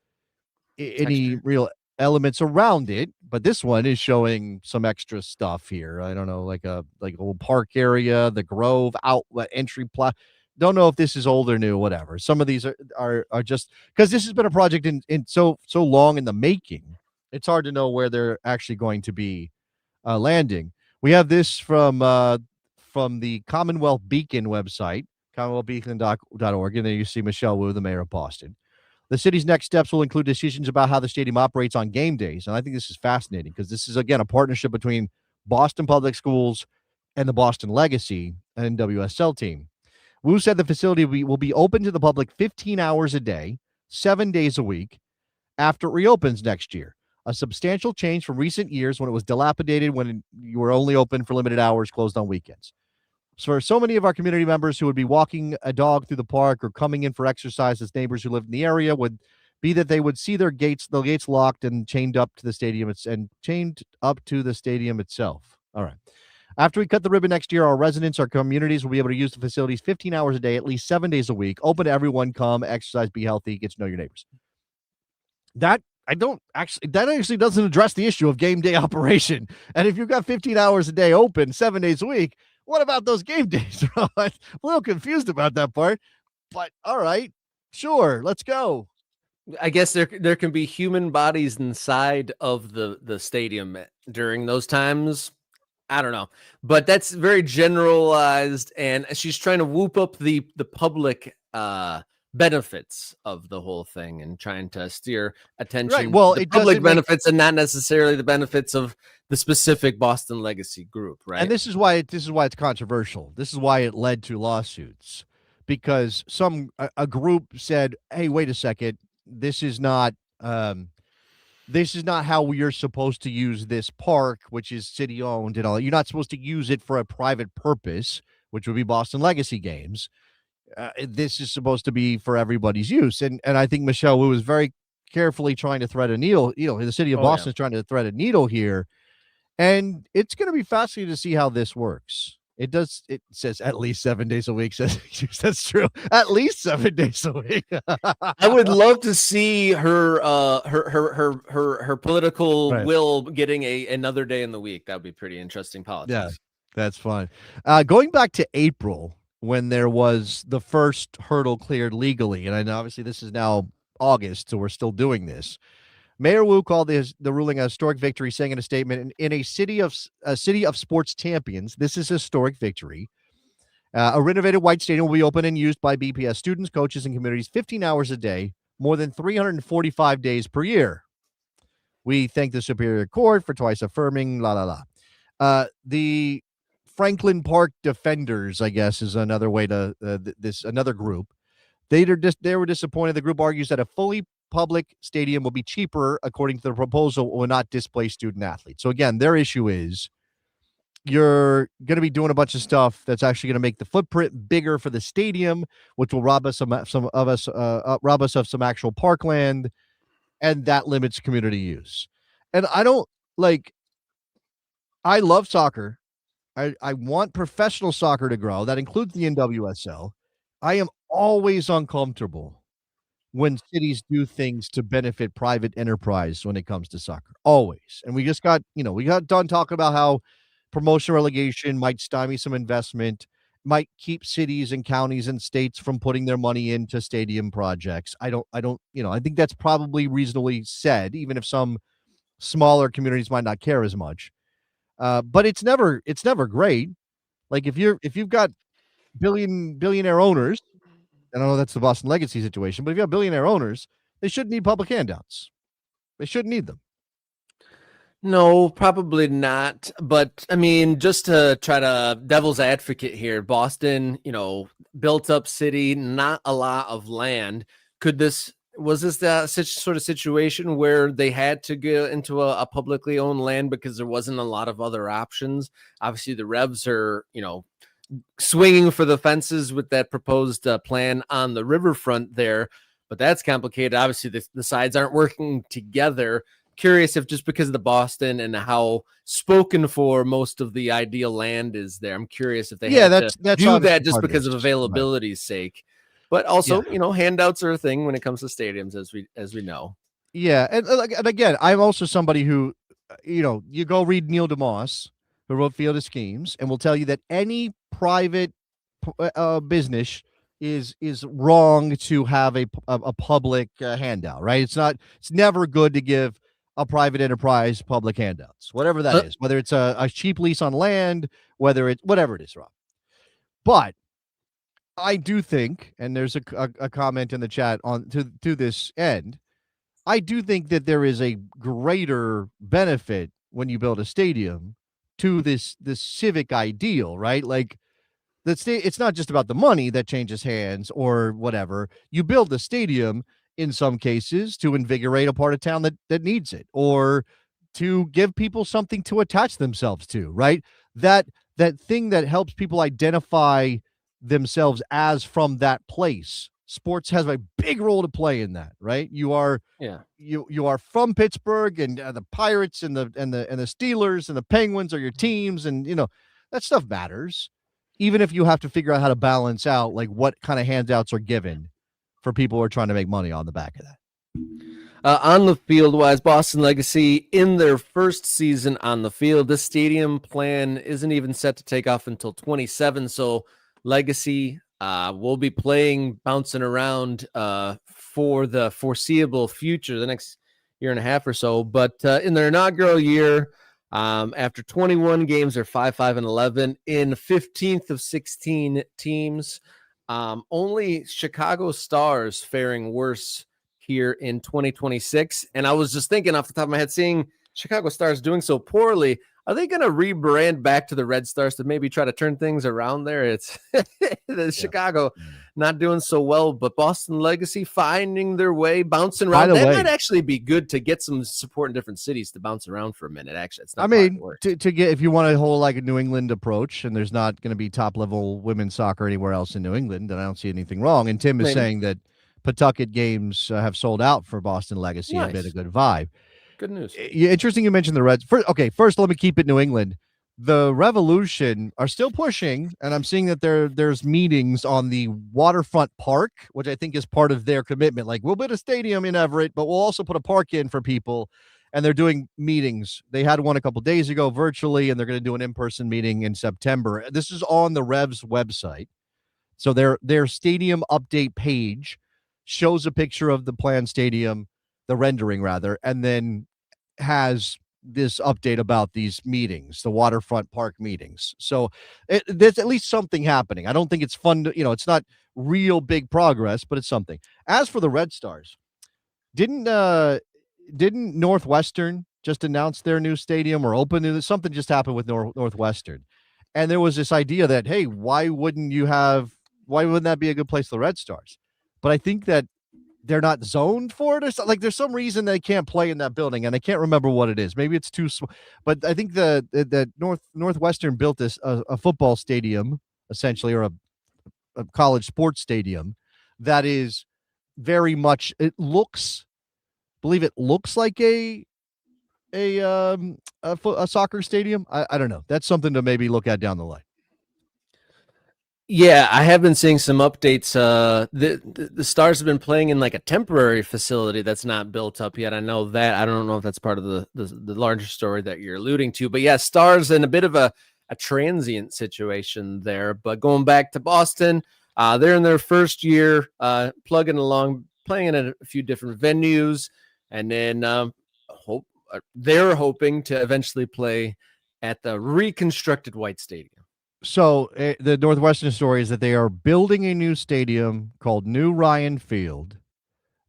elements around it, but this one is showing some extra stuff here. I don't know, like a little park area, the Grove outlet entry plot. Don't know if this is old or new, whatever. Some of these are just because this has been a project in so long in the making. It's hard to know where they're actually going to be landing. We have this from the Commonwealth Beacon website, commonwealthbeacon.org, and then you see Michelle Wu, the mayor of Boston. The city's next steps will include decisions about how the stadium operates on game days. And I think this is fascinating because this is, again, a partnership between Boston Public Schools and the Boston Legacy, an NWSL team. Wu said the facility will be open to the public 15 hours a day, 7 days a week, after it reopens next year. A substantial change from recent years when it was dilapidated, when you were only open for limited hours, closed on weekends. So for so many of our community members who would be walking a dog through the park or coming in for exercise as neighbors who lived in the area would be that they would see the gates locked and chained up to the stadium itself. All right. After we cut the ribbon next year, our residents, our communities will be able to use the facilities 15 hours a day, at least 7 days a week. Open to everyone. Come, exercise, be healthy, get to know your neighbors. That actually doesn't address the issue of game day operation. And if you've got 15 hours a day open, 7 days a week, what about those game days? I'm a little confused about that part, but all right, sure, let's go. I guess there can be human bodies inside of the stadium during those times. I don't know, but that's very generalized, and she's trying to whoop up the public benefits of the whole thing and trying to steer attention Right. Well, to the public benefits and not necessarily the benefits of the specific Boston Legacy group, right? And this is why it's controversial. This is why it led to lawsuits, because a group said, "Hey, wait a second, this is not how you're supposed to use this park, which is city owned and all that. You're not supposed to use it for a private purpose, which would be Boston Legacy games. This is supposed to be for everybody's use." And I think Michelle Wu is very carefully trying to thread a needle. The city of Boston is trying to thread a needle here. And it's going to be fascinating to see how this works. It says at least 7 days a week. That's true. At least 7 days a week. I would love to see her political will getting another day in the week. That would be pretty interesting politics. Yeah, that's fun. Going back to April, when there was the first hurdle cleared legally, and I know obviously this is now August, so we're still doing this. Mayor Wu called the ruling a historic victory, saying in a statement, "In a city of sports champions, this is a historic victory. A renovated White Stadium will be open and used by BPS students, coaches, and communities 15 hours a day, more than 345 days per year. We thank the Superior Court for twice affirming, la, la, la." The Franklin Park Defenders, I guess, is another way to another group. They were disappointed. The group argues that a fully public stadium will be cheaper, according to the proposal, will not displace student athletes. So again, their issue is you're going to be doing a bunch of stuff that's actually going to make the footprint bigger for the stadium, which will rob us of some actual parkland, and that limits community use. And I love soccer. I want professional soccer to grow. That includes the NWSL. I am always uncomfortable when cities do things to benefit private enterprise when it comes to soccer. Always. And we got done talking about how promotion relegation might stymie some investment. might keep cities and counties and states from putting their money into stadium projects. I don't, I think that's probably reasonably said, even if some smaller communities might not care as much. But it's never great. Like if you've got billionaire owners, and I know that's the Boston Legacy situation, but if you have billionaire owners, they shouldn't need public handouts. They shouldn't need them. No, probably not. But I mean, just to try to devil's advocate here, Boston, built up city, not a lot of land. Was this that such sort of situation where they had to go into a publicly owned land because there wasn't a lot of other options? Obviously, the Revs are, swinging for the fences with that proposed plan on the riverfront there, but that's complicated. Obviously, the sides aren't working together. Curious if just because of the Boston and how spoken for most of the ideal land is there, I'm curious if they had that's to do that just part because of right. availability's sake. But also, handouts are a thing when it comes to stadiums, as we know. Yeah, and again, I'm also somebody who, you go read Neil deMause, who wrote Field of Schemes, and will tell you that any private business is wrong to have a public handout, right? It's never good to give a private enterprise public handouts, whatever that is, whether it's a cheap lease on land, whatever it is, Rob. But I do think, and there's a comment in the chat on to this end, I do think that there is a greater benefit when you build a stadium to this civic ideal, right? Like it's not just about the money that changes hands or whatever. You build the stadium in some cases to invigorate a part of town that needs it, or to give people something to attach themselves to, right? That thing that helps people identify themselves as from that place. Sports has a big role to play in that, right? You are from Pittsburgh, and the Pirates and the Steelers and the Penguins are your teams, and that stuff matters. Even if you have to figure out how to balance out like what kind of handouts are given for people who are trying to make money on the back of that. On the field wise, Boston Legacy in their first season on the field, this stadium plan isn't even set to take off until 27. So Legacy will be bouncing around for the foreseeable future, the next year and a half or so. But in their inaugural year, after 21 games, they're 5-5-11 in 15th of 16 teams. Only Chicago Stars faring worse here in 2026. And I was just thinking off the top of my head, seeing Chicago Stars doing so poorly, are they going to rebrand back to the Red Stars to maybe try to turn things around there? It's Chicago not doing so well, but Boston Legacy finding their way, bouncing around. That might actually be good to get some support in different cities to bounce around for a minute. Actually, it's not to get, if you want a whole like a New England approach, and there's not going to be top level women's soccer anywhere else in New England, then I don't see anything wrong. And Tim is saying that Pawtucket games have sold out for Boston Legacy and been a good vibe. Good news. Interesting you mentioned the Reds. First, let me keep it New England. The Revolution are still pushing, and I'm seeing that there's meetings on the waterfront park, which I think is part of their commitment. Like, we'll build a stadium in Everett, but we'll also put a park in for people. And they're doing meetings. They had one a couple days ago virtually, and they're going to do an in-person meeting in September. This is on the Revs website. So their stadium update page shows a picture of the planned stadium, the rendering rather, and then has this update about these meetings, the waterfront park meetings. So there's at least something happening. I don't think it's fun to, it's not real big progress, but it's something. As for the Red Stars, didn't Northwestern just announce their new stadium or open? Something just happened with Northwestern. And there was this idea that, hey, why wouldn't that be a good place for the Red Stars? But I think that they're not zoned for it, or something. Like, there's some reason they can't play in that building, and I can't remember what it is. Maybe it's too small. But I think the Northwestern built this a football stadium, essentially, or a college sports stadium that is very much. It looks like a soccer stadium. I don't know. That's something to maybe look at down the line. Yeah, I have been seeing some updates. The Stars have been playing in like a temporary facility that's not built up yet. I know that. I don't know if that's part of the larger story that you're alluding to. But yeah, Stars in a bit of a a transient situation there. But going back to Boston, they're in their first year, plugging along, playing in a few different venues, and then they're hoping to eventually play at the reconstructed White Stadium. So the Northwestern story is that they are building a new stadium called New Ryan Field,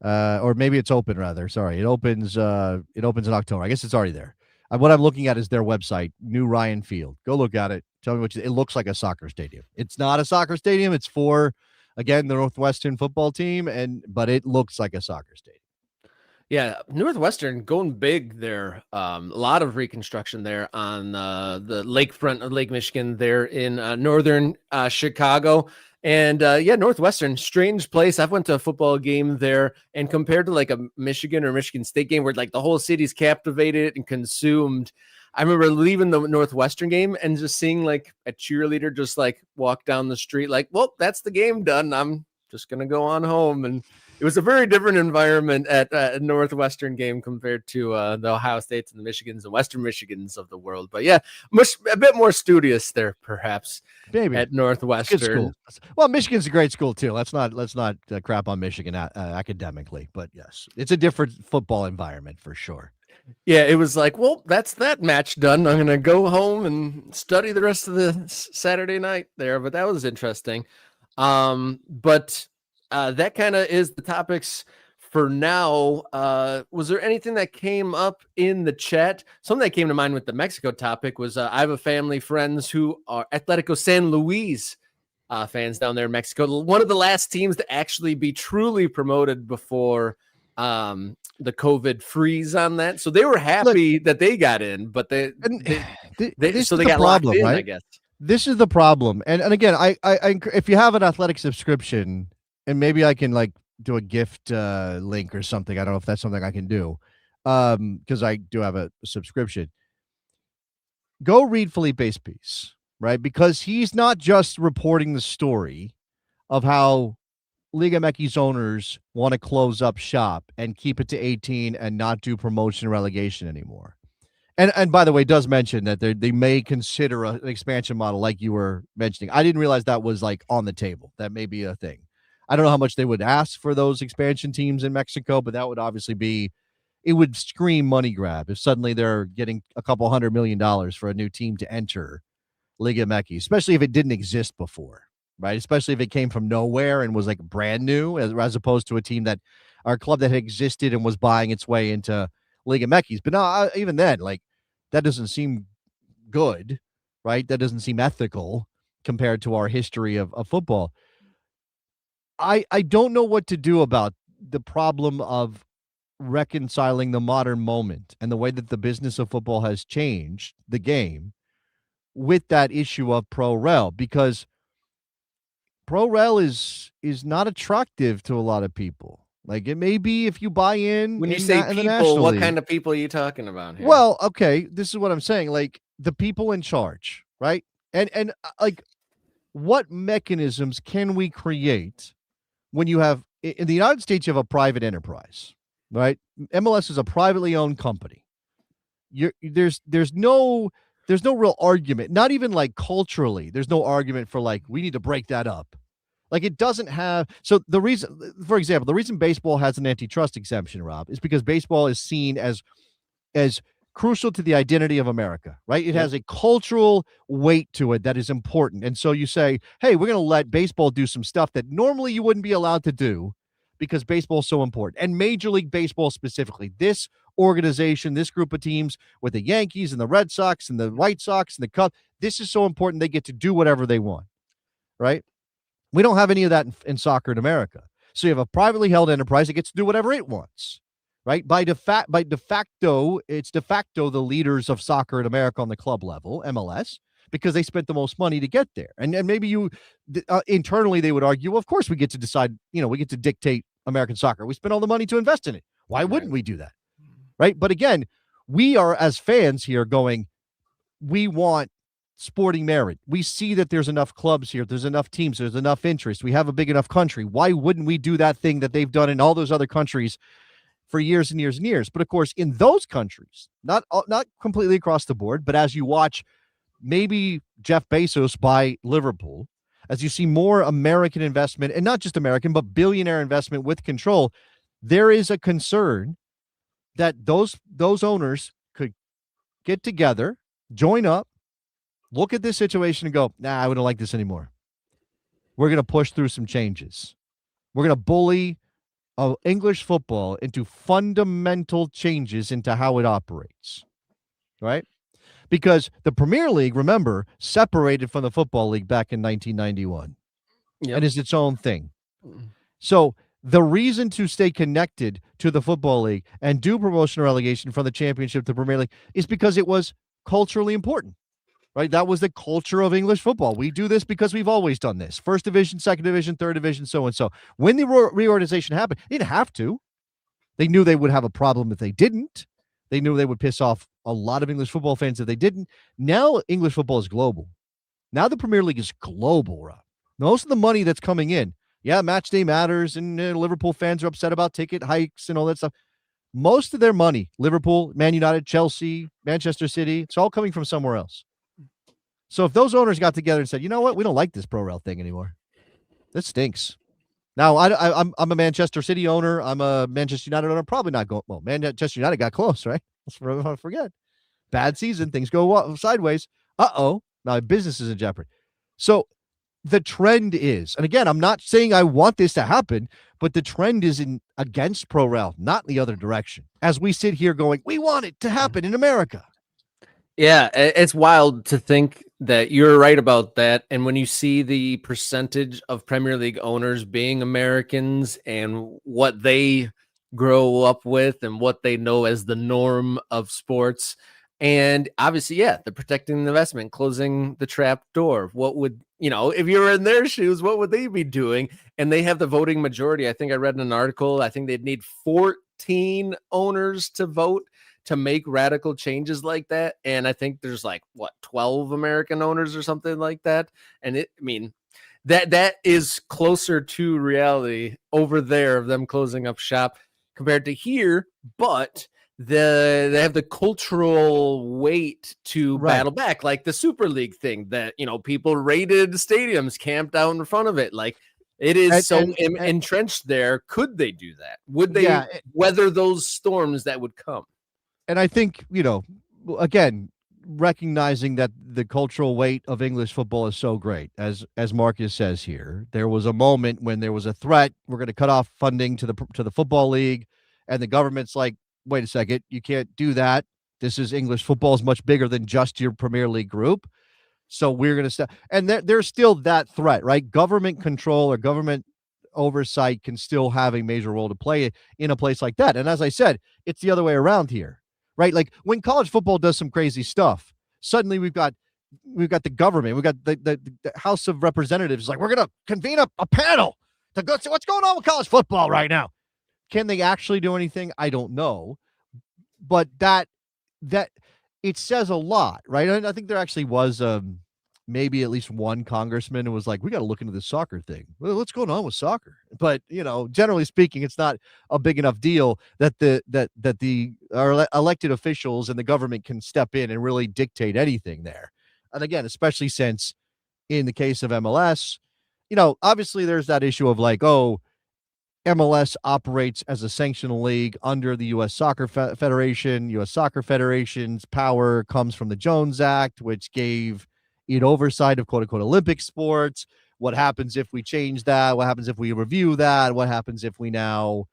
or maybe it's open rather. Sorry, it opens in October. I guess it's already there. What I'm looking at is their website, New Ryan Field. Go look at it. Tell me it looks like a soccer stadium. It's not a soccer stadium. It's for, again, the Northwestern football team, but it looks like a soccer stadium. Yeah, Northwestern going big there. A lot of reconstruction there on the lakefront of Lake Michigan there in northern Chicago. And Northwestern, strange place. I've went to a football game there, and compared to like a Michigan or Michigan State game where like the whole city's captivated and consumed, I remember leaving the Northwestern game and just seeing like a cheerleader just like walk down the street like, well, that's the game done. I'm just going to go on home. And it was a very different environment at a Northwestern game compared to the Ohio States and the Michigans and Western Michigans of the world. But yeah, a bit more studious there, perhaps. Maybe at Northwestern. Good school. Well, Michigan's a great school too. Let's not crap on Michigan academically, but yes, it's a different football environment for sure. Yeah, it was like, well, that's that match done. I'm gonna go home and study the rest of the Saturday night there. But that was interesting. But that kind of is the topics for now. Was there anything that came up in the chat? Something that came to mind with the Mexico topic was I have a family, friends who are Atletico San Luis fans down there in Mexico. One of the last teams to actually be truly promoted before the COVID freeze on that. So they were happy that they got in, but they got locked in, right? I guess. This is the problem. And again, I if you have an athletic subscription, and maybe I can like do a gift link or something. I don't know if that's something I can do, because I do have a subscription. Go read Felipe's piece, right? Because he's not just reporting the story of how Liga MX owners want to close up shop and keep it to 18 and not do promotion and relegation anymore. And by the way, it does mention that they may consider an expansion model like you were mentioning. I didn't realize that was like on the table. That may be a thing. I don't know how much they would ask for those expansion teams in Mexico, but that would obviously it would scream money grab if suddenly they're getting a couple $100 million for a new team to enter Liga MX, especially if it didn't exist before, right? Especially if it came from nowhere and was like brand new, as opposed to a team our club that had existed and was buying its way into Liga MX. But no, even then, like that doesn't seem good, right? That doesn't seem ethical compared to our history of football. I don't know what to do about the problem of reconciling the modern moment and the way that the business of football has changed the game with that issue of pro rel, because pro rel is not attractive to a lot of people. Like it may be if you buy in. When you say people, what kind of people are you talking about here? Well, okay, this is what I'm saying. Like the people in charge, right? And like what mechanisms can we create when you have in the United States, you have a private enterprise, right? MLS is a privately owned company. There's no real argument, not even like culturally. There's no argument for like we need to break that up. Like it doesn't have. So the reason, for example, the reason baseball has an antitrust exemption, Rob, is because baseball is seen as crucial to the identity of America, right? It has a cultural weight to it that is important. And so you say, hey, we're going to let baseball do some stuff that normally you wouldn't be allowed to do because baseball is so important. And Major League Baseball specifically, this organization, this group of teams with the Yankees and the Red Sox and the White Sox and the Cubs, this is so important. They get to do whatever they want, right? We don't have any of that in soccer in America. So you have a privately held enterprise that gets to do whatever it wants. Right. By de facto, it's de facto the leaders of soccer in America on the club level, MLS, because they spent the most money to get there. And maybe internally they would argue, well, of course we get to decide, we get to dictate American soccer. We spent all the money to invest in it. Why wouldn't we do that? Right. But again, we are as fans here going, we want sporting merit. We see that there's enough clubs here. There's enough teams. There's enough interest. We have a big enough country. Why wouldn't we do that thing that they've done in all those other countries for years and years and years? But of course, in those countries, not completely across the board, but as you watch maybe Jeff Bezos buy Liverpool, as you see more American investment, and not just American, but billionaire investment with control, there is a concern that those owners could get together, join up, look at this situation and go, nah, I wouldn't like this anymore. We're going to push through some changes. We're going to bully English football into fundamental changes into how it operates, right? Because the Premier League, remember, separated from the Football League back in 1991 and is its own thing. So the reason to stay connected to the Football League and do promotion or relegation from the Championship to the Premier League is because it was culturally important, right? That was the culture of English football. We do this because we've always done this. First division, second division, third division, so and so. When the reorganization happened, they didn't have to. They knew they would have a problem if they didn't. They knew they would piss off a lot of English football fans if they didn't. Now English football is global. Now the Premier League is global, Rob. Most of the money that's coming in, yeah, match day matters, and Liverpool fans are upset about ticket hikes and all that stuff. Most of their money, Liverpool, Man United, Chelsea, Manchester City, it's all coming from somewhere else. So if those owners got together and said, you know what, we don't like this pro rel thing anymore. This stinks. Now, I'm a Manchester City owner. I'm a Manchester United owner. Probably not going. Well, Manchester United got close, right? Let's forget. Bad season. Things go sideways. Now my business is in jeopardy. So the trend is, and again, I'm not saying I want this to happen, but the trend is against pro rel, not the other direction. As we sit here going, we want it to happen in America. Yeah, it's wild to think that you're right about that. And when you see the percentage of Premier League owners being Americans and what they grow up with and what they know as the norm of sports, and obviously, yeah, they're protecting the investment, closing the trap door. What would, if you were in their shoes, what would they be doing? And they have the voting majority. I think I read in an article, I think they'd need 14 owners to vote to make radical changes like that. And I think there's 12 American owners or something like that. And that is closer to reality over there of them closing up shop compared to here. But they have the cultural weight to battle back, like the Super League thing that, people raided stadiums, camped out in front of it. Like, it is entrenched there. Could they do that? Would they weather those storms that would come? And I think, again, recognizing that the cultural weight of English football is so great, as Marcus says here, there was a moment when there was a threat. We're going to cut off funding to the Football League, and the government's like, wait a second, you can't do that. This is English football is much bigger than just your Premier League group. So we're going to stop. And there's still that threat, right? Government control or government oversight can still have a major role to play in a place like that. And as I said, it's the other way around here. Right? Like when college football does some crazy stuff, suddenly we've got the government, we've got the House of Representatives, like, we're going to convene a panel to go see what's going on with college football right now. Can they actually do anything? I don't know. But that it says a lot, right? And I think there actually was maybe at least one congressman who was like, we got to look into this soccer thing. Well, what's going on with soccer? But, generally speaking, it's not a big enough deal that our elected officials and the government can step in and really dictate anything there. And again, especially since in the case of MLS, obviously there's that issue of MLS operates as a sanctional league under the U.S. Soccer Federation. U.S. Soccer Federation's power comes from the Jones Act, which gave it oversight of quote-unquote Olympic sports. What happens if we change that? What happens if we review that? What happens if we now...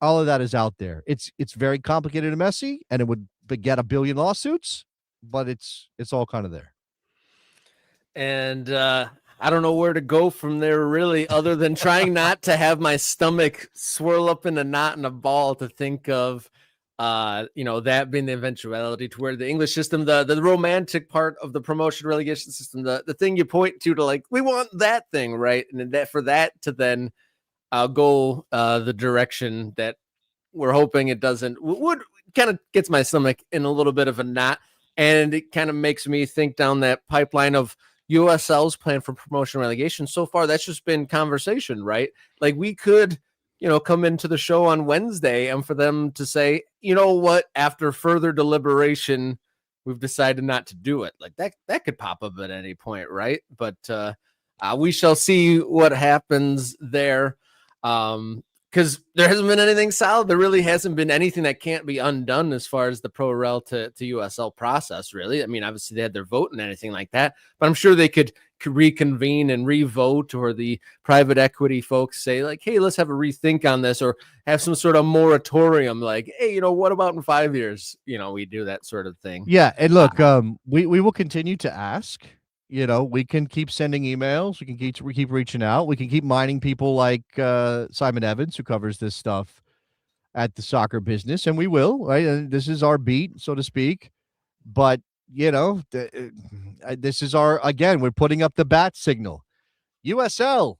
All of that is out there. It's very complicated and messy, and it would beget a billion lawsuits, but it's all kind of there. And I don't know where to go from there, really, other than trying not to have my stomach swirl up in a knot and a ball to think of, that being the eventuality to where the English system, the romantic part of the promotion relegation system, the thing you point to we want that thing, right? And that for that to then go the direction that we're hoping it doesn't, would kind of gets my stomach in a little bit of a knot. And it kind of makes me think down that pipeline of USL's plan for promotion relegation. So far, that's just been conversation, right? Like, we could, come into the show on Wednesday and for them to say, you know what, after further deliberation, we've decided not to do it. Like that could pop up at any point, right? But we shall see what happens there. Because there hasn't been anything solid. There really hasn't been anything that can't be undone as far as the pro rel to USL process, really. I mean, obviously they had their vote and anything like that, but I'm sure they could reconvene and revote, or the private equity folks say like, hey, let's have a rethink on this, or have some sort of moratorium, like, hey, what about in 5 years? We do that sort of thing. Yeah. And look, we will continue to ask. We can keep sending emails. We can keep reaching out. We can keep mining people like Simon Evans, who covers this stuff at the Soccer Business, and we will. Right, and this is our beat, so to speak. But this is again. We're putting up the bat signal. USL,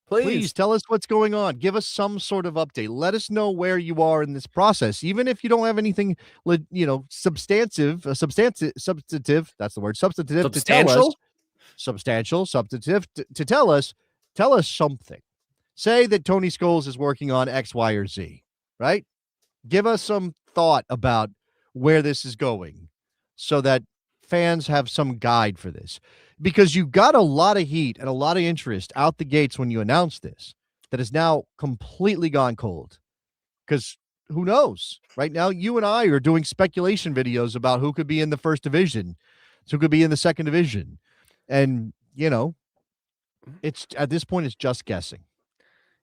please tell us what's going on. Give us some sort of update. Let us know where you are in this process, even if you don't have anything, substantive. That's the word. Substantive to tell us. Substantial, substantive to tell us. Tell us something. Say that Tony Scholes is working on X, Y, or Z, right? Give us some thought about where this is going so that fans have some guide for this. Because you got a lot of heat and a lot of interest out the gates when you announced this that has now completely gone cold. Because who knows? Right now, you and I are doing speculation videos about who could be in the first division, who could be in the second division. And, it's at this point, it's just guessing.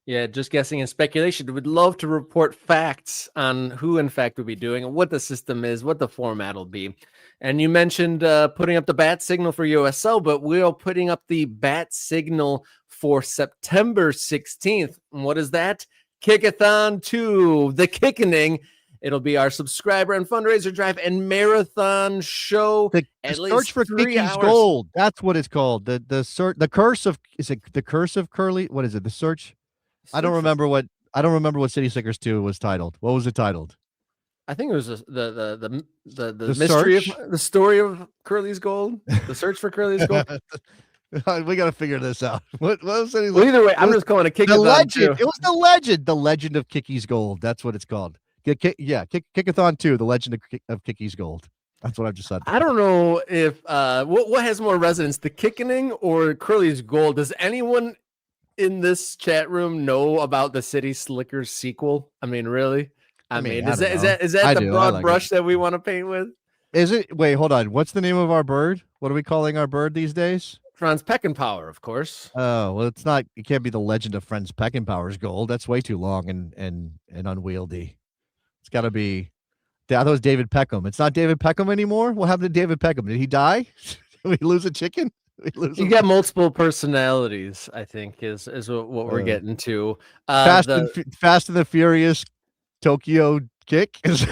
Yeah, just guessing and speculation. Would love to report facts on who, in fact, will be doing and what the system is, what the format will be. And you mentioned putting up the bat signal for USL, but we're putting up the bat signal for September 16th. And what is that? Kickathon 2, the Kickening. It'll be our subscriber and fundraiser drive and marathon show. The search for Kicky's Gold. That's what it's called. The curse of, is it the curse of Curly? What is it? The search? I don't remember what City Slickers 2 was titled. What was it titled? I think it was the mystery of the story of Curly's Gold. The search for Curly's Gold. We got to figure this out. What was it? Well, either way, I'm just calling it Kickathon. The legend. It was the legend of Kicky's Gold. That's what it's called. Kickathon 2, the legend of Kicky's Gold. That's what I've just said. I don't know if what has more resonance, the Kickening or Curly's Gold. Does anyone in this chat room know about the City Slickers sequel? I mean, really? I mean, is that the broad brush that we want to paint with? Is it? Wait, hold on. What's the name of our bird? What are we calling our bird these days? Franz Peckinpah, of course. Oh, well, it's not. It can't be the legend of Franz Peckinpah's Gold. That's way too long and unwieldy. It's got to be. I thought it was David Peckham. It's not David Peckham anymore. What happened to David Peckham? Did he die? Did we lose a chicken? You got multiple personalities, I think, is what we're getting to. Fast and the Furious Tokyo Kick is.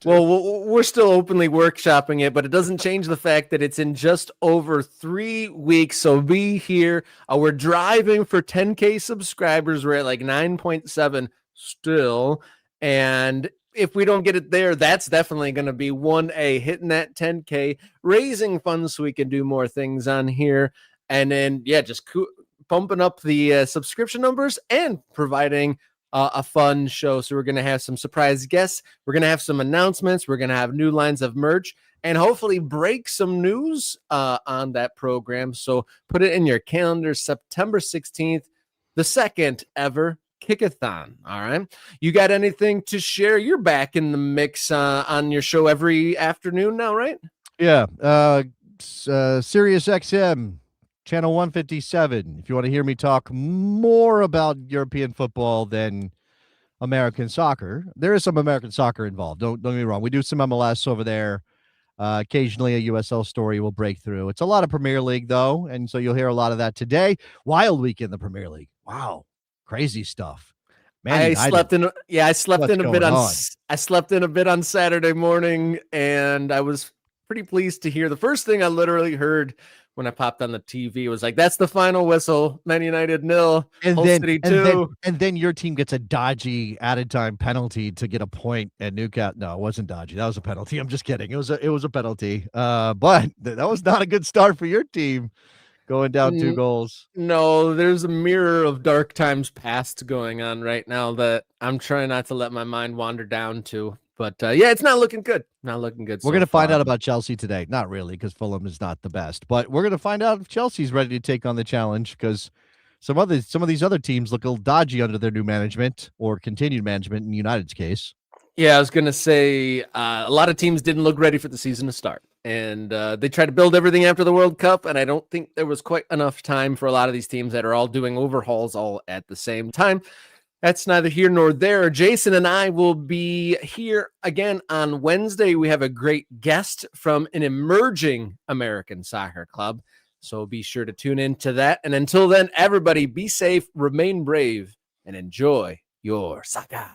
Well, we're still openly workshopping it, but it doesn't change the fact that it's in just over 3 weeks. So be here. We're driving for 10K subscribers. We're at like 9.7 still. And if we don't get it there, that's definitely going to be 1A, hitting that 10K, raising funds so we can do more things on here. And then, just pumping up the subscription numbers and providing a fun show. So we're going to have some surprise guests. We're going to have some announcements. We're going to have new lines of merch and hopefully break some news on that program. So put it in your calendar, September 16th, the second ever Kickathon. All right. You got anything to share? You're back in the mix on your show every afternoon now, right? Yeah. Sirius XM. Channel 157. If you want to hear me talk more about European football than American soccer, there is some American soccer involved. Don't get me wrong. We do some MLS over there. Occasionally a USL story will break through. It's a lot of Premier League, though, and so you'll hear a lot of that today. Wild week in the Premier League. Wow. Crazy stuff. Man, I slept in a bit on Saturday morning, and I was pretty pleased to hear. The first thing I literally heard when I popped on the TV was like, that's the final whistle. Man United 0, Hull City 2. And then your team gets a dodgy added time penalty to get a point at Newcastle. No, it wasn't dodgy. That was a penalty. I'm just kidding. It was a penalty. But that was not a good start for your team going down 2 goals. No, there's a mirror of dark times past going on right now that I'm trying not to let my mind wander down to. But yeah, it's not looking good. Not looking good. We're going to find out about Chelsea today. Not really, because Fulham is not the best. But we're going to find out if Chelsea's ready to take on the challenge, because some of these other teams look a little dodgy under their new management or continued management in United's case. Yeah, I was going to say a lot of teams didn't look ready for the season to start. And they tried to build everything after the World Cup, and I don't think there was quite enough time for a lot of these teams that are all doing overhauls all at the same time. That's neither here nor there. Jason and I will be here again on Wednesday. We have a great guest from an emerging American soccer club, so be sure to tune in to that. And until then, everybody be safe, remain brave, and enjoy your soccer.